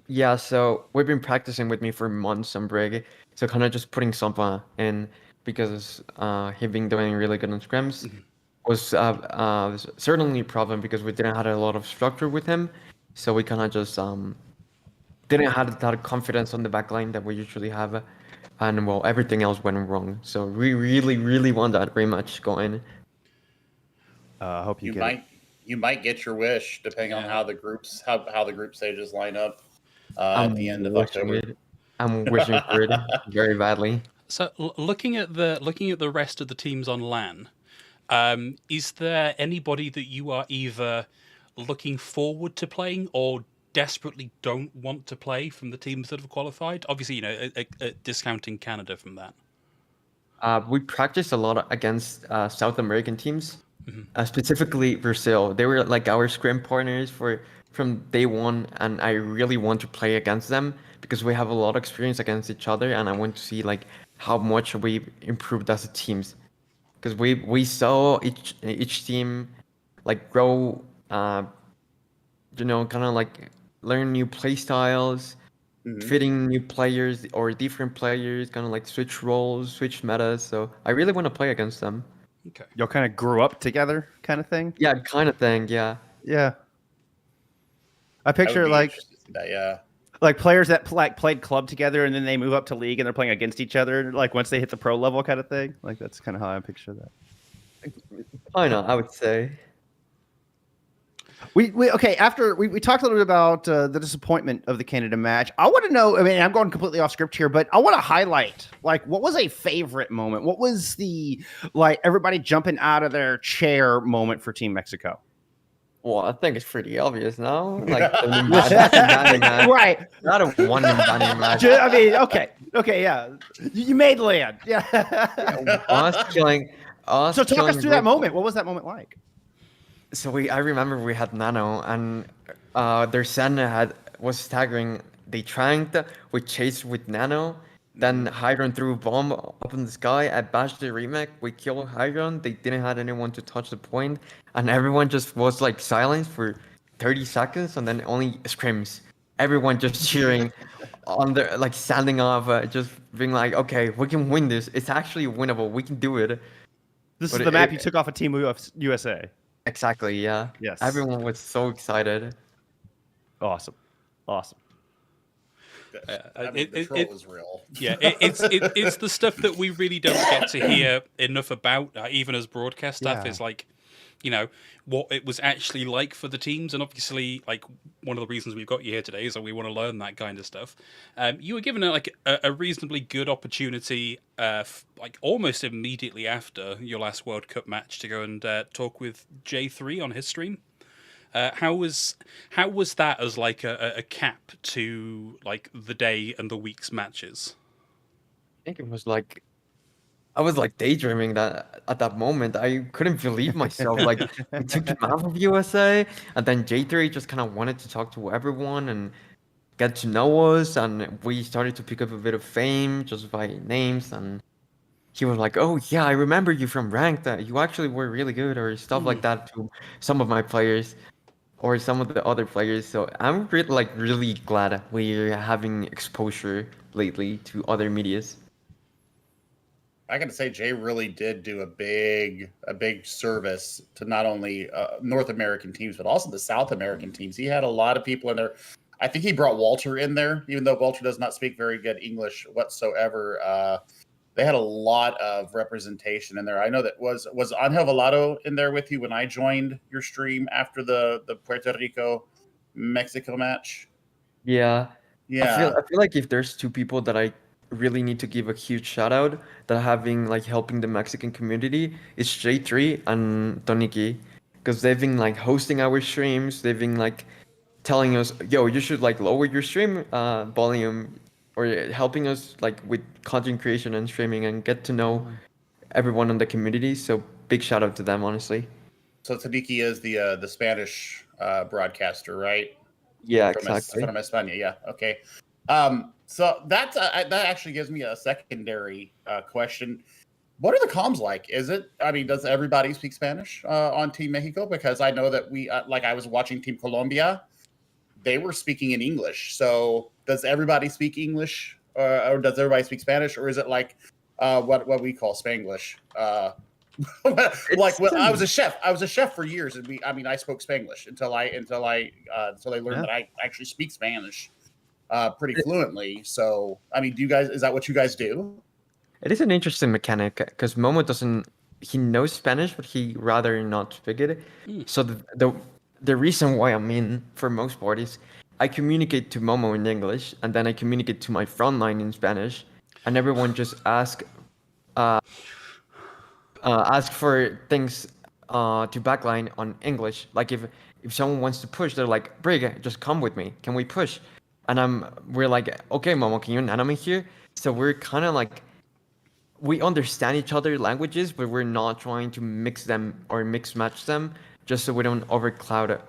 Yeah, so we've been practicing with me for months on Brig. So kind of just putting Sampa in because he been doing really good on scrims was certainly a problem because we didn't have a lot of structure with him. So we kind of just didn't have that confidence on the back line that we usually have. And well, everything else went wrong. So we really, really want that rematch going. I hope you You might get your wish depending on how the groups how the group stages line up at the end of October. I'm wishing for it very badly. So looking at the rest of the teams on LAN, is there anybody that you are either looking forward to playing or desperately don't want to play from the teams that have qualified? Obviously, discounting Canada from that. We practiced a lot against South American teams, specifically Brazil. They were like our scrim partners from day one, and I really want to play against them because we have a lot of experience against each other, and I want to see like how much we improved as a teams. Because we saw each team like grow, kind of like learn new play styles, fitting new players or different players, kind of like switch roles, switch metas. So I really want to play against them. Okay. Y'all kind of grew up together, kind of thing. Yeah, kind of thing. Yeah. Yeah. I picture like players that played club together and then they move up to league and they're playing against each other. Like once they hit the pro level, kind of thing. Like that's kind of how I picture that. Why not? I would say. Okay. After we talked a little bit about the disappointment of the Canada match, I want to know. I mean, I'm going completely off script here, but I want to highlight like what was a favorite moment. What was the like everybody jumping out of their chair moment for Team Mexico? Well, I think it's pretty obvious now. Like the Nimbani match. Right. Not a one Nimbani match. I mean, okay, yeah. You made land. Yeah. Us killing. So talk us through that moment. What was that moment like? So I remember we had Nano and their Senna was staggering. They tranked, we chased with Nano, then Hydron threw a bomb up in the sky. I bashed the remake, we killed Hydron. They didn't have anyone to touch the point, and everyone just was like silent for 30 seconds, and then only scrims. Everyone just cheering on the like standing off, just being like, okay, we can win this. It's actually winnable. We can do it. This is the map you took off of Team USA. Exactly, yeah. Yes. Everyone was so excited. Awesome. The troll is real. Yeah, it's the stuff that we really don't get to hear enough about, even as broadcast staff. Is like, what it was actually like for the teams, and obviously, like one of the reasons we've got you here today is that we want to learn that kind of stuff. You were given a reasonably good opportunity, like almost immediately after your last World Cup match, to go and talk with J3 on his stream. How was that as like a cap to like the day and the week's matches? I think it was like I was like daydreaming that at that moment. I couldn't believe myself. Like we took the map of USA, and then J3 just kind of wanted to talk to everyone and get to know us, and we started to pick up a bit of fame just by names. And he was like, "Oh yeah, I remember you from ranked. That you actually were really good," or stuff like that to some of my players. Or some of the other players. So I'm really glad we're having exposure lately to other medias. I gotta say, Jay really did do a big service to not only North American teams but also the South American teams. He had a lot of people in there. I think he brought Walter in there, even though Walter does not speak very good English whatsoever. They had a lot of representation in there. I know that was Angel Velado in there with you when I joined your stream after the Puerto Rico Mexico match. Yeah. Yeah. I feel like if there's two people that I really need to give a huge shout out that having like helping the Mexican community, it's J3 and Toniki, because they've been like hosting our streams. They've been like telling us, yo, you should like lower your stream volume, or helping us like with content creation and streaming and get to know everyone in the community. So big shout out to them, honestly. So Tadiki is the Spanish broadcaster, right? Yeah, From exactly. España. Yeah. Okay. So that actually gives me a secondary question. What are the comms like? Does everybody speak Spanish on Team Mexico? Because I know that I was watching Team Colombia. They were speaking in English. So does everybody speak English, or does everybody speak Spanish, or is it like what we call Spanglish? I was a chef. I was a chef for years, and I spoke Spanglish until I learned that I actually speak Spanish pretty fluently. So is that what you guys do? It is an interesting mechanic because Momo he knows Spanish, but he rather not speak it. So the reason why I'm in for most part is I communicate to Momo in English, and then I communicate to my frontline in Spanish, and everyone just ask for things to backline on English. Like if someone wants to push, they're like, Brig, just come with me. Can we push? And we're like, okay, Momo, can you nano me here? So we're kind of like, we understand each other's languages, but we're not trying to mix them or mix match them, just so we don't overclutter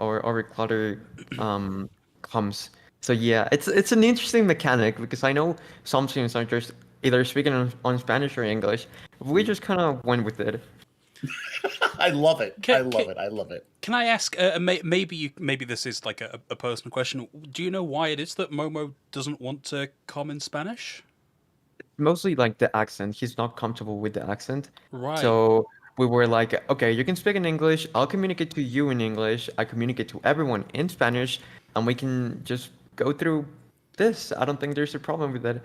comms. So yeah, it's an interesting mechanic because I know some teams are just either speaking on Spanish or English. We just kind of went with it. I love it. I love it. Can I ask? Maybe this is like a personal question. Do you know why it is that Momo doesn't want to com in Spanish? Mostly like the accent. He's not comfortable with the accent. Right. So we were like, okay, you can speak in English. I'll communicate to you in English. I communicate to everyone in Spanish, and we can just go through this. I don't think there's a problem with that.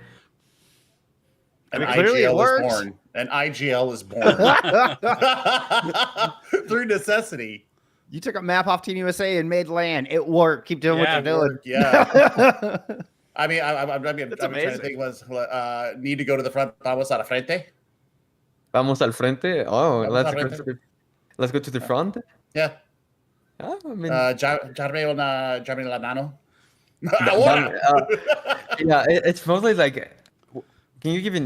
An IGL is born. An IGL is born through necessity. You took a map off Team USA and made land. It worked. Keep doing what you're doing. Yeah. I'm trying to think. Need to go to the front. Vamos al frente. Vamos al frente. Oh, Vamos let's go to the front. Yeah. I mean, Jarme la mano. Yeah, it's mostly like, can you give me?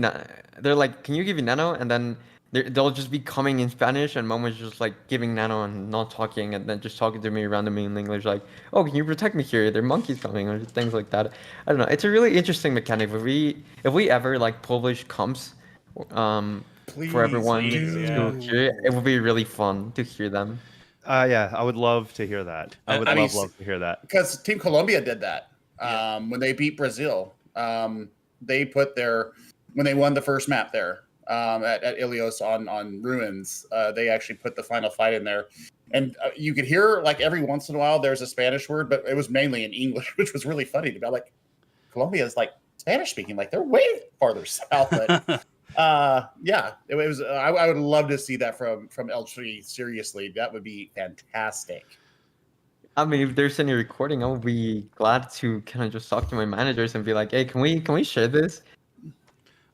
They're like, can you give me nano? And then they'll just be coming in Spanish, and Momo's just like giving nano and not talking, and then just talking to me randomly in English, like, oh, can you protect me here? There are monkeys coming, or things like that. I don't know. It's a really interesting mechanic. If we ever like publish comps, for everyone to hear, it would be really fun to hear them. Yeah, I would love to hear that. I would love to hear that. Because Team Colombia did that when they beat Brazil. They put when they won the first map there at Ilios on Ruins, they actually put the final fight in there. And you could hear like every once in a while there's a Spanish word, but it was mainly in English, which was really funny to be like, Colombia is like Spanish speaking, like they're way farther south. But yeah, it was. I would love to see that from L3. Seriously, that would be fantastic. I mean, if there's any recording, I would be glad to kind of just talk to my managers and be like, hey, can we share this?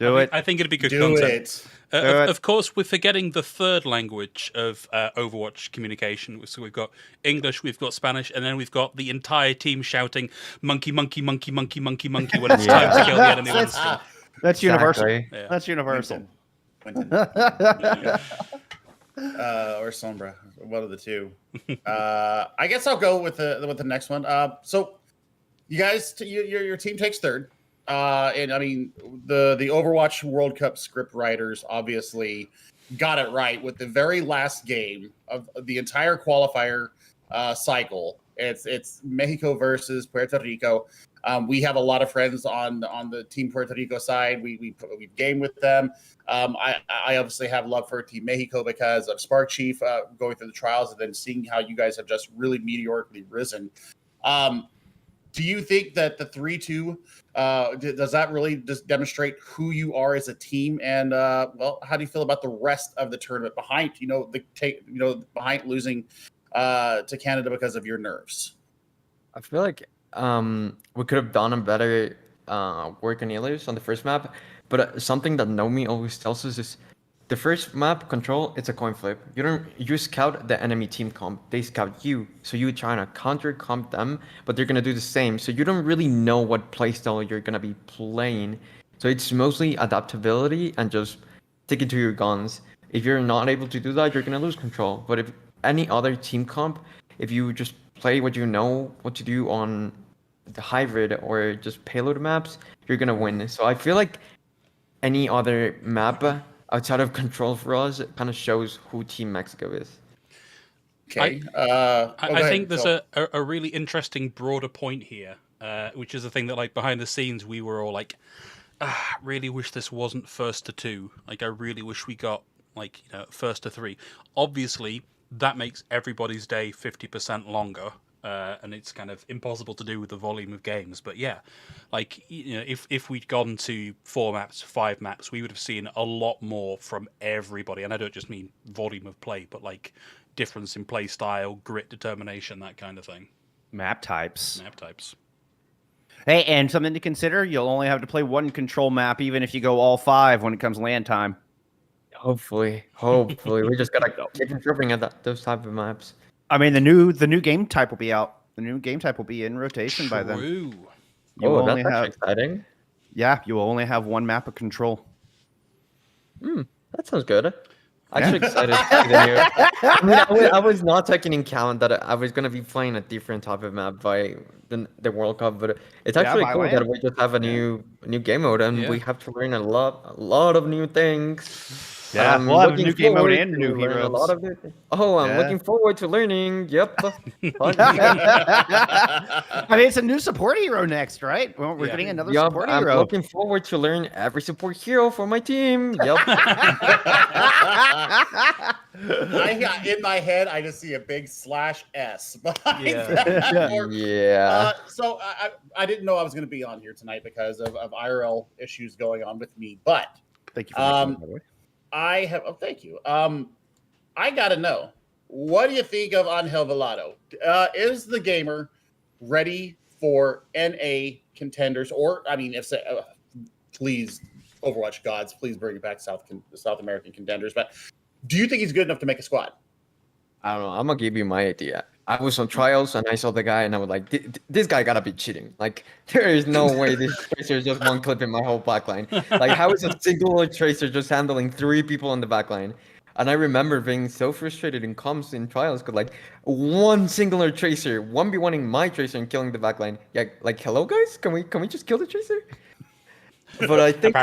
I think it'd be good content. Of course, we're forgetting the third language of Overwatch communication. So we've got English, we've got Spanish, and then we've got the entire team shouting "monkey, monkey, monkey, monkey, monkey, monkey" when it's time to kill the enemy. That's universal. Exactly. Yeah. That's universal. Or Sombra, one of the two. I guess I'll go with the next one. So you guys, your team takes third. And I mean, the Overwatch World Cup script writers obviously got it right with the very last game of the entire qualifier cycle. It's Mexico versus Puerto Rico. We have a lot of friends on the Team Puerto Rico side. We game with them. I obviously have love for Team Mexico because of Spark Chief going through the trials and then seeing how you guys have just really meteorically risen. Do you think that the 3-2 does that really just demonstrate who you are as a team? And well, how do you feel about the rest of the tournament behind behind losing to Canada because of your nerves? I feel like we could have done a better work on Elios on the first map, but something that Nomi always tells us is the first map control, it's a coin flip. You scout the enemy team comp, they scout you, so you trying to counter comp them, but they're gonna do the same. So you don't really know what playstyle you're gonna be playing. So it's mostly adaptability and just sticking to your guns. If you're not able to do that, you're gonna lose control. But if any other team comp, if you just play what you know what to do on the hybrid or just payload maps, you're gonna win. So I feel like any other map outside of control for us kind of shows who Team Mexico is. Okay. I think there's a really interesting broader point here, which is the thing that, like, behind the scenes, we were all like, really wish this wasn't first to 2. Like, I really wish we got, like, first to 3. Obviously, that makes everybody's day 50% longer. And it's kind of impossible to do with the volume of games. But yeah, like, if we'd gone to 4 maps, 5 maps, we would have seen a lot more from everybody. And I don't just mean volume of play, but like difference in play style, grit, determination, that kind of thing. Map types. Hey, and something to consider, you'll only have to play one control map, even if you go all 5 when it comes land time. Hopefully. We just gotta keep improving at those type of maps. I mean, the new game type will be out. The new game type will be in rotation by then. True. That's actually exciting. Yeah, you will only have one map of control. That sounds good. Actually excited to see the new. I mean, I was not taking into account that I was gonna be playing a different type of map by the World Cup, but it's actually cool that we just have a new game mode and we have to learn a lot of new things. Yeah, we'll have a new game mode and new heroes. A lot of it. Oh, I'm looking forward to learning. Yep. I mean, it's a new support hero next, right? Well, we're getting another support hero. I'm looking forward to learn every support hero for my team. Yep. In my head, I just see a big /S behind that. Yeah. So I didn't know I was going to be on here tonight because of IRL issues going on with me, but thank you for that, by the way. Thank you. I gotta know, what do you think of Angel Velado? Is the gamer ready for NA contenders? Or, I mean, please, Overwatch gods, please bring it back South American contenders. But do you think he's good enough to make a squad? I don't know. I'm gonna give you my idea. I was on trials and I saw the guy and I was like, this guy gotta be cheating. Like, there is no way this tracer is just one clip in my whole backline. Like, how is a single tracer just handling 3 people on the backline? And I remember being so frustrated in comms in trials because, like, one singular tracer 1v1ing my tracer and killing the backline. Yeah, like, hello guys, can we just kill the tracer? But I think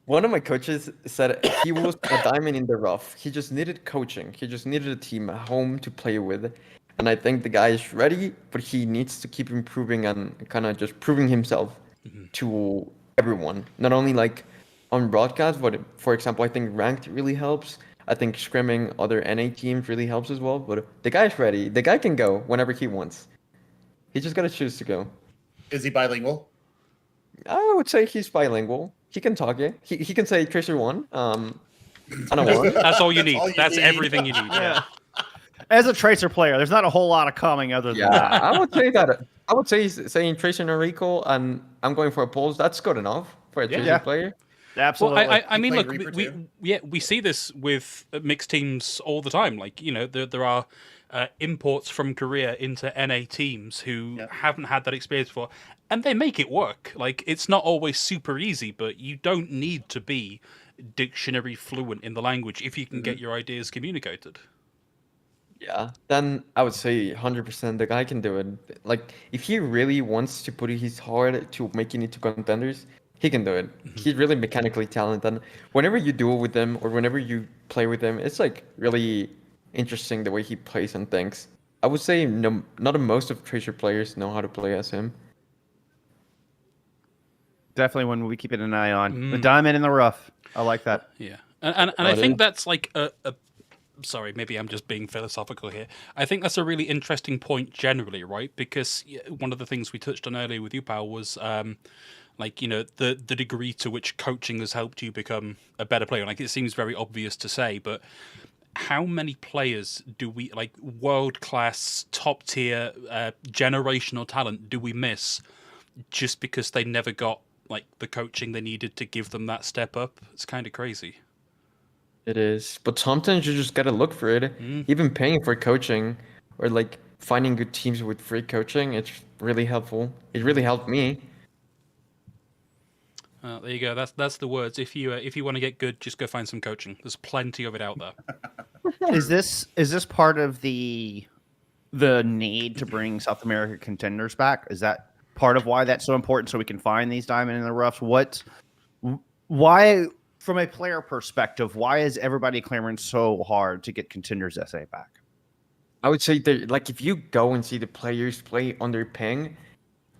one of my coaches said he was a diamond in the rough. He just needed coaching. He just needed a team at home to play with. And I think the guy is ready, but he needs to keep improving and kind of just proving himself to everyone. Not only like on broadcast, but for example, I think ranked really helps. I think scrimming other NA teams really helps as well. But the guy's ready. The guy can go whenever he wants. He just got to choose to go. Is he bilingual? I would say he's bilingual. He can talk it. He can say Tracer 1. I don't want. That's all you need. That's everything you need. Yeah. As a Tracer player, there's not a whole lot of coming other than that. I would say that. I would say saying Tracer and Recall and I'm going for a pulse. That's good enough for a Tracer player. Absolutely. Well, I mean, look, we see this with mixed teams all the time. Like, there are imports from Korea into NA teams who haven't had that experience before, and they make it work. Like, it's not always super easy, but you don't need to be dictionary fluent in the language if you can get your ideas communicated. Yeah, then I would say 100% the guy can do it. Like, if he really wants to put his heart to making it to contenders, he can do it. He's really mechanically talented. And whenever you duel with him or whenever you play with him, it's like really interesting the way he plays and thinks. I would say not most of Tracer players know how to play as him. Definitely one we keep an eye on. The diamond in the rough. I like that. Yeah, and I think that's like a sorry, maybe I'm just being philosophical here. I think that's a really interesting point generally, right? Because one of the things we touched on earlier with you, Pal, was like, the degree to which coaching has helped you become a better player. Like, it seems very obvious to say, but how many players do we, like, world class, top tier, generational talent do we miss just because they never got like the coaching they needed to give them that step up? It's kind of crazy. It is, but sometimes you just gotta look for it. Even paying for coaching or like finding good teams with free coaching, it's really helpful. It really helped me. There you go. That's the words. If you want to get good, just go find some coaching. There's plenty of it out there. Is this part of the need to bring South America contenders back? Is that part of why that's so important, so we can find these diamond in the roughs? Why, from a player perspective, why is everybody clamoring so hard to get contenders SA back? I would say that, like, if you go and see the players play under ping,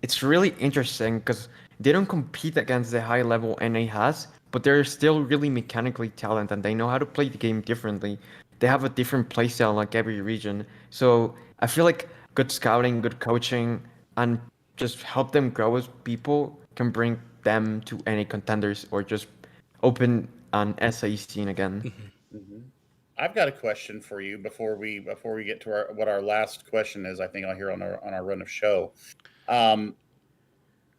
it's really interesting because they don't compete against the high level NA has, but they're still really mechanically talented and they know how to play the game differently. They have a different playstyle like every region. So I feel like good scouting, good coaching, and just help them grow as people can bring them to any contenders or just open an SA scene again. I've got a question for you before we get to what our last question is. I think I'll hear on our run of show.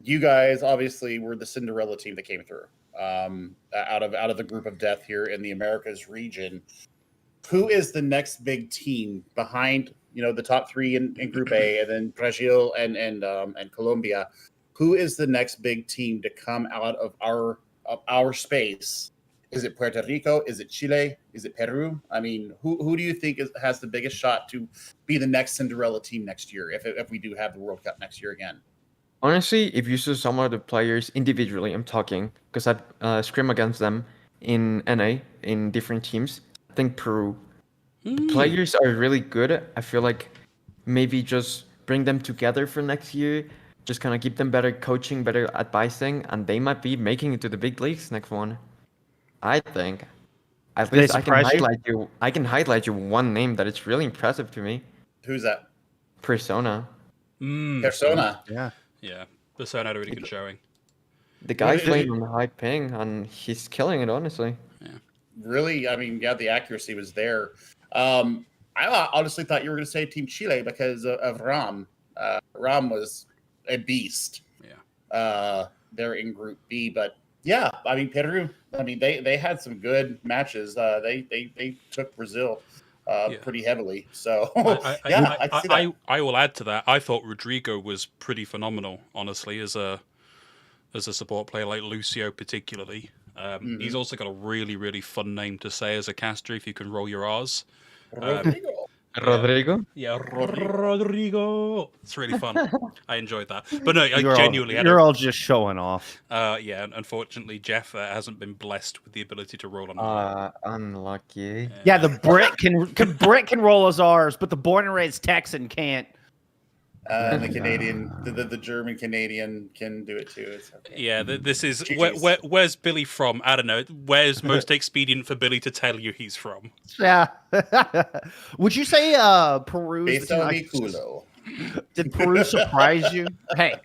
You guys obviously were the Cinderella team that came through out of the group of death here in the Americas region. Who is the next big team behind the top three in Group A, and then Brazil and Colombia? Who is the next big team to come out of our space? Is it Puerto Rico? Is it Chile? Is it Peru? I mean, who do you think has the biggest shot to be the next Cinderella team next year if we do have the World Cup next year again? Honestly, if you saw some of the players individually, I'm talking because I've scrim against them in NA in different teams. I think Peru. The players are really good. I feel like maybe just bring them together for next year. Just kind of give them better coaching, better advising, and they might be making it to the big leagues next one. I think. At Did they least I can surprise you? highlight you. I can highlight you one name that is really impressive to me. Who's that? Persona. Persona. Yeah. Yeah, Persona had a really good showing. The guy's Really? playing on the high ping, and he's killing it, honestly. Really, I mean, yeah, the accuracy was there. I honestly thought you were going to say Team Chile because of Ram. Ram was a beast. Yeah. They're in Group B, but yeah, I mean Peru. I mean they had some good matches. They took Brazil pretty heavily. So I see that. I will add to that. I thought Rodrigo was pretty phenomenal, honestly, as a support player, like Lucio particularly. He's also got a really, really fun name to say as a caster if you can roll your R's. Rodrigo? Yeah, Rodrigo. It's really fun. I enjoyed that. But no, I You're genuinely all, you're all just showing off. yeah, unfortunately, Jeff hasn't been blessed with the ability to roll on. Unlucky. Yeah, the Brit can roll as ours, but the born and raised Texan can't. The Canadian, the German Canadian can do it too. It's okay. Yeah, this is GG's. where's Billy from? I don't know. Where's most expedient for Billy to tell you he's from? Yeah. Would you say Peru? Beso mi culo. Did Peru surprise you? Hey.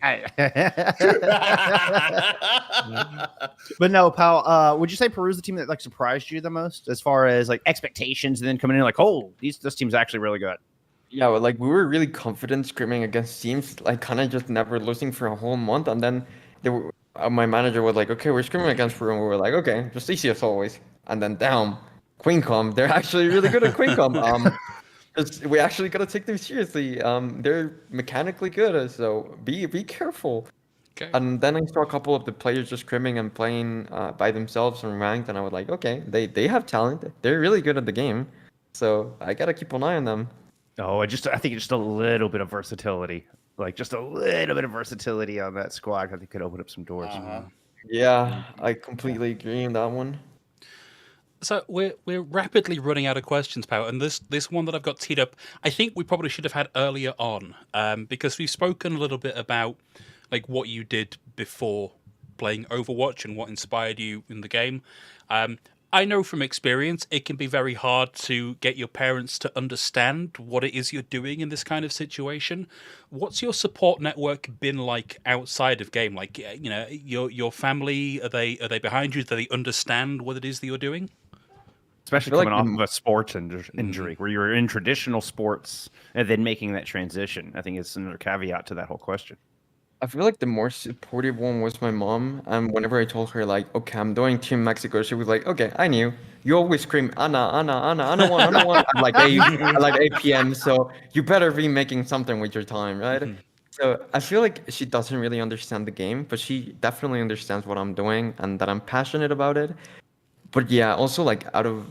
But no, Pal. Would you say Peru's the team that like surprised you the most as far as like expectations, and then coming in like, oh, this team's actually really good. Yeah, well, like we were really confident scrimming against teams, like kind of just never losing for a whole month, and then my manager was like, "Okay, we're scrimming against Peru," and we were like, "Okay, just easy as always." And then damn, QueenCom, they're actually really good at QueenCom. We actually gotta take them seriously. They're mechanically good, so be careful. Okay. And then I saw a couple of the players just scrimming and playing by themselves and ranked, and I was like, okay, they have talent. They're really good at the game, so I gotta keep an eye on them. Oh, I think just a little bit of versatility, like just a little bit of versatility on that squad. I think could open up some doors. Yeah, I completely agree on that one. So we're rapidly running out of questions, Pal, and this one that I've got teed up, I think we probably should have had earlier on, because we've spoken a little bit about like what you did before playing Overwatch and what inspired you in the game. I know from experience it can be very hard to get your parents to understand what it is you're doing in this kind of situation. What's your support network been like outside of game? Like, your family, are they behind you? Do they understand what it is that you're doing? Especially feel like coming off of a sports injury where you're in traditional sports and then making that transition. I think it's another caveat to that whole question. I feel like the more supportive one was my mom, and whenever I told her like, okay, I'm doing Team Mexico, she was like, okay, I knew. You always scream Anna, Anna, Anna, Anna one, Anna one at like 8 p.m. So you better be making something with your time, right? So I feel like she doesn't really understand the game, but she definitely understands what I'm doing and that I'm passionate about it. But yeah, also like out of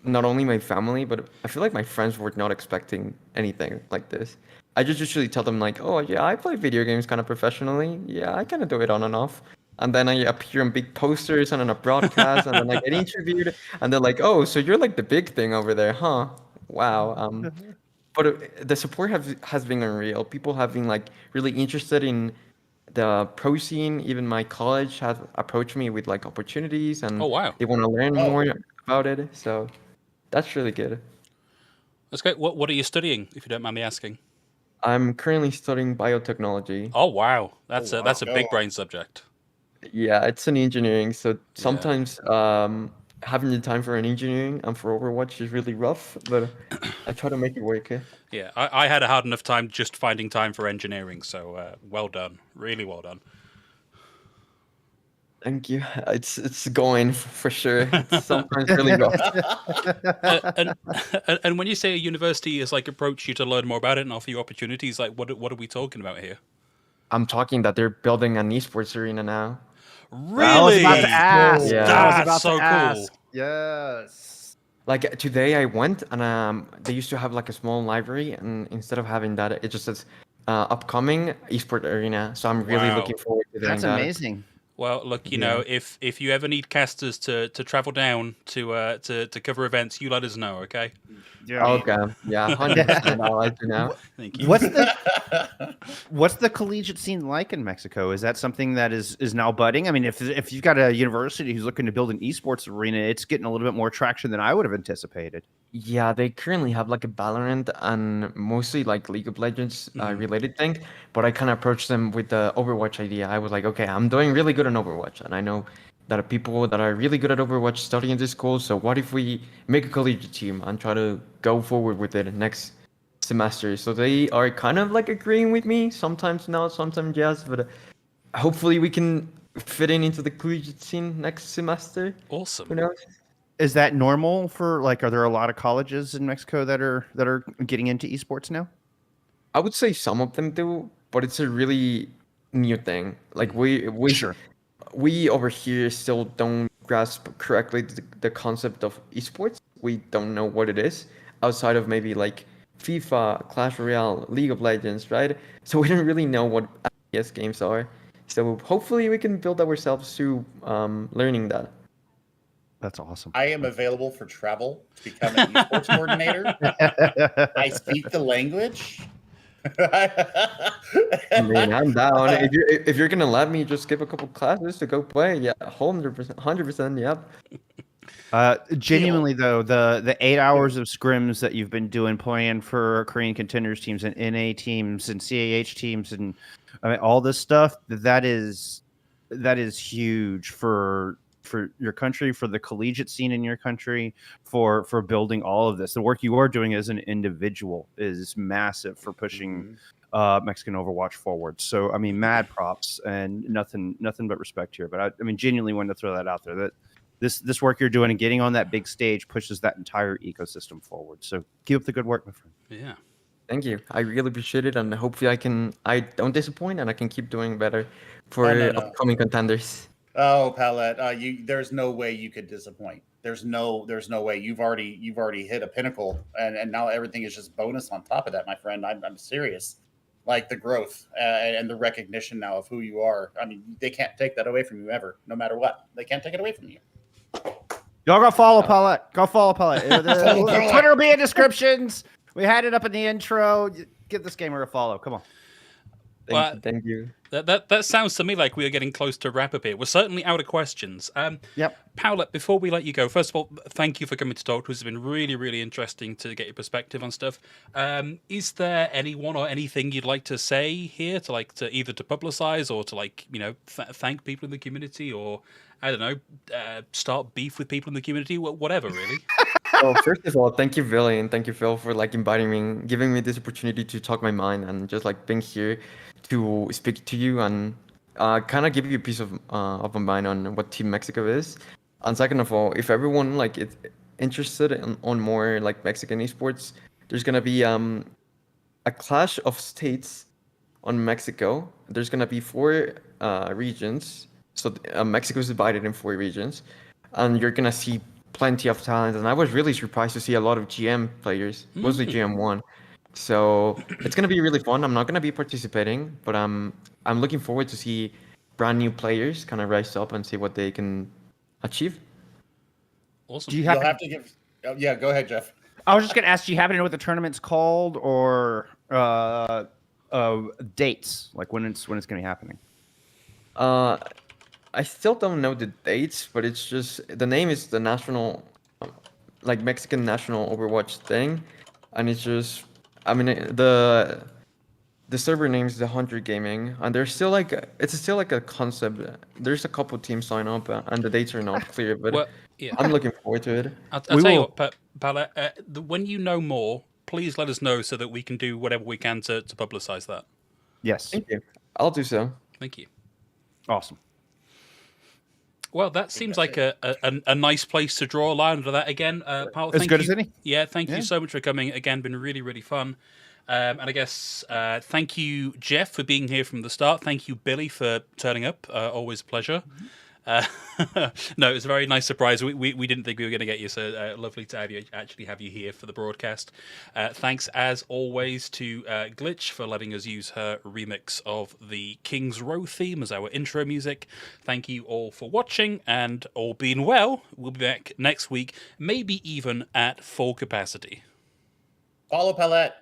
not only my family, but I feel like my friends were not expecting anything like this. I just usually tell them like, oh yeah, I play video games kind of professionally. Yeah, I kind of do it on and off. And then I appear in big posters and on a broadcast, and then I get interviewed, and they're like, oh, so you're like the big thing over there, huh? Wow. But the support has been unreal. People have been like really interested in the pro scene. Even my college has approached me with like opportunities, and Oh, wow. they want to learn more about it. So that's really good. That's great. What are you studying, if you don't mind me asking? I'm currently studying biotechnology. Oh, wow. That's a big Go. brain subject. Yeah, it's an engineering. So sometimes having the time for an engineering and for Overwatch is really rough, but I try to make it work. Yeah, I had a hard enough time just finding time for engineering, so well done. Really well done. Thank you. It's going for sure. It's sometimes really rough. And when you say a university has like approached you to learn more about it and offer you opportunities, like what are we talking about here? I'm talking that they're building an esports arena now. Really? I was about to ask. Yeah. I was That's about so to ask. cool. Yes. Like today I went and they used to have like a small library, and instead of having that, it just says upcoming esport arena. So I'm really Wow. looking forward to doing That's that. amazing. Well, look, you know, if you ever need casters to travel down to cover events, you let us know, okay? Yeah. Okay. Yeah, 100%. I'll let you know. Thank you. What's the collegiate scene like in Mexico? Is that something that is now budding? I mean, if you've got a university who's looking to build an esports arena, it's getting a little bit more traction than I would have anticipated. Yeah, they currently have like a Valorant and mostly like League of Legends related thing. But I kind of approached them with the Overwatch idea. I was like, okay, I'm doing really good on Overwatch, and I know that people that are really good at Overwatch study in this school. So what if we make a collegiate team and try to go forward with it next semester? So they are kind of like agreeing with me. Sometimes no, sometimes yes. But hopefully we can fit into the collegiate scene next semester. Who Awesome. knows? Is that normal for like? Are there a lot of colleges in Mexico that are getting into esports now? I would say some of them do, but it's a really new thing. Like we over here still don't grasp correctly the concept of esports. We don't know what it is outside of maybe like FIFA, Clash Royale, League of Legends, right? So we don't really know what FPS games are. So hopefully we can build ourselves through learning that. That's awesome. I am available for travel to become an esports coordinator. I speak the language. I mean, I'm down. If you're gonna let me just give a couple classes to go play, yeah, 100%, yep. Genuinely though, the 8 hours of scrims that you've been doing playing for Korean contenders teams and NA teams and CAH teams and I mean all this stuff that is huge for your country, for the collegiate scene in your country, for building all of this. The work you are doing as an individual is massive for pushing Mexican Overwatch forward. So I mean, mad props and nothing but respect here. But I mean, genuinely wanted to throw that out there that this work you're doing and getting on that big stage pushes that entire ecosystem forward. So keep up the good work, my friend. Yeah. Thank you. I really appreciate it, and hopefully I don't disappoint, and I can keep doing better for No. upcoming contenders. Oh, Paolette, there's no way you could disappoint. There's no way. You've already hit a pinnacle, and now everything is just bonus on top of that, my friend. I'm serious. Like the growth and the recognition now of who you are. I mean, they can't take that away from you ever, no matter what. They can't take it away from you. Y'all go follow Paolette. Go follow Paolette. The Twitter will be in descriptions. We had it up in the intro. Give this gamer a follow. Come on. Well, Thank you. That sounds to me like we are getting close to wrap up here. We're certainly out of questions. Yep. Paolette, before we let you go, first of all, thank you for coming to talk to us. It's been really, really interesting to get your perspective on stuff. Is there anyone or anything you'd like to say here to either to publicize or to thank people in the community, or I don't know, start beef with people in the community, whatever, really? Well, first of all, thank you, Billy, and thank you, Phil, for inviting me, giving me this opportunity to talk my mind, and just being here to speak to you and kind of give you a piece of my mind on what Team Mexico is. And second of all, if everyone is interested on more Mexican esports, there's gonna be a clash of states on Mexico. There's gonna be 4 regions, so Mexico is divided in 4 regions, and you're gonna see plenty of talent. And I was really surprised to see a lot of GM players, mostly GM1. So it's gonna be really fun. I'm not gonna be participating, but I'm looking forward to see brand new players kind of rise up and see what they can achieve. Awesome. Do you You'll have to give. Oh, yeah, go ahead, Jeff. I was just going to ask, do you happen to know what the tournament's called, or dates, when it's going to be happening? I still don't know the dates, but it's just the name is the national, Mexican national Overwatch thing, and it's just, the server name is the Hunter Gaming, and there's still it's still a concept. There's a couple teams sign up, and the dates are not clear, but Well, yeah. I'm looking forward to it. I'll tell you what, Paolette, when you know more, please let us know so that we can do whatever we can to publicize that. Yes. Thank you. I'll do so. Thank you. Awesome. Well, that seems like a nice place to draw a line under that again. Paul, As good as any. Yeah, thank Yeah. you so much for coming. Again, been really, really fun. And I guess thank you, Jeff, for being here from the start. Thank you, Billy, for turning up. Always a pleasure. No, it was a very nice surprise. We didn't think we were going to get you, so lovely to have you here for the broadcast. Thanks, as always, to Glitch for letting us use her remix of the King's Row theme as our intro music. Thank you all for watching, and all being well, we'll be back next week, maybe even at full capacity. Follow Paolette.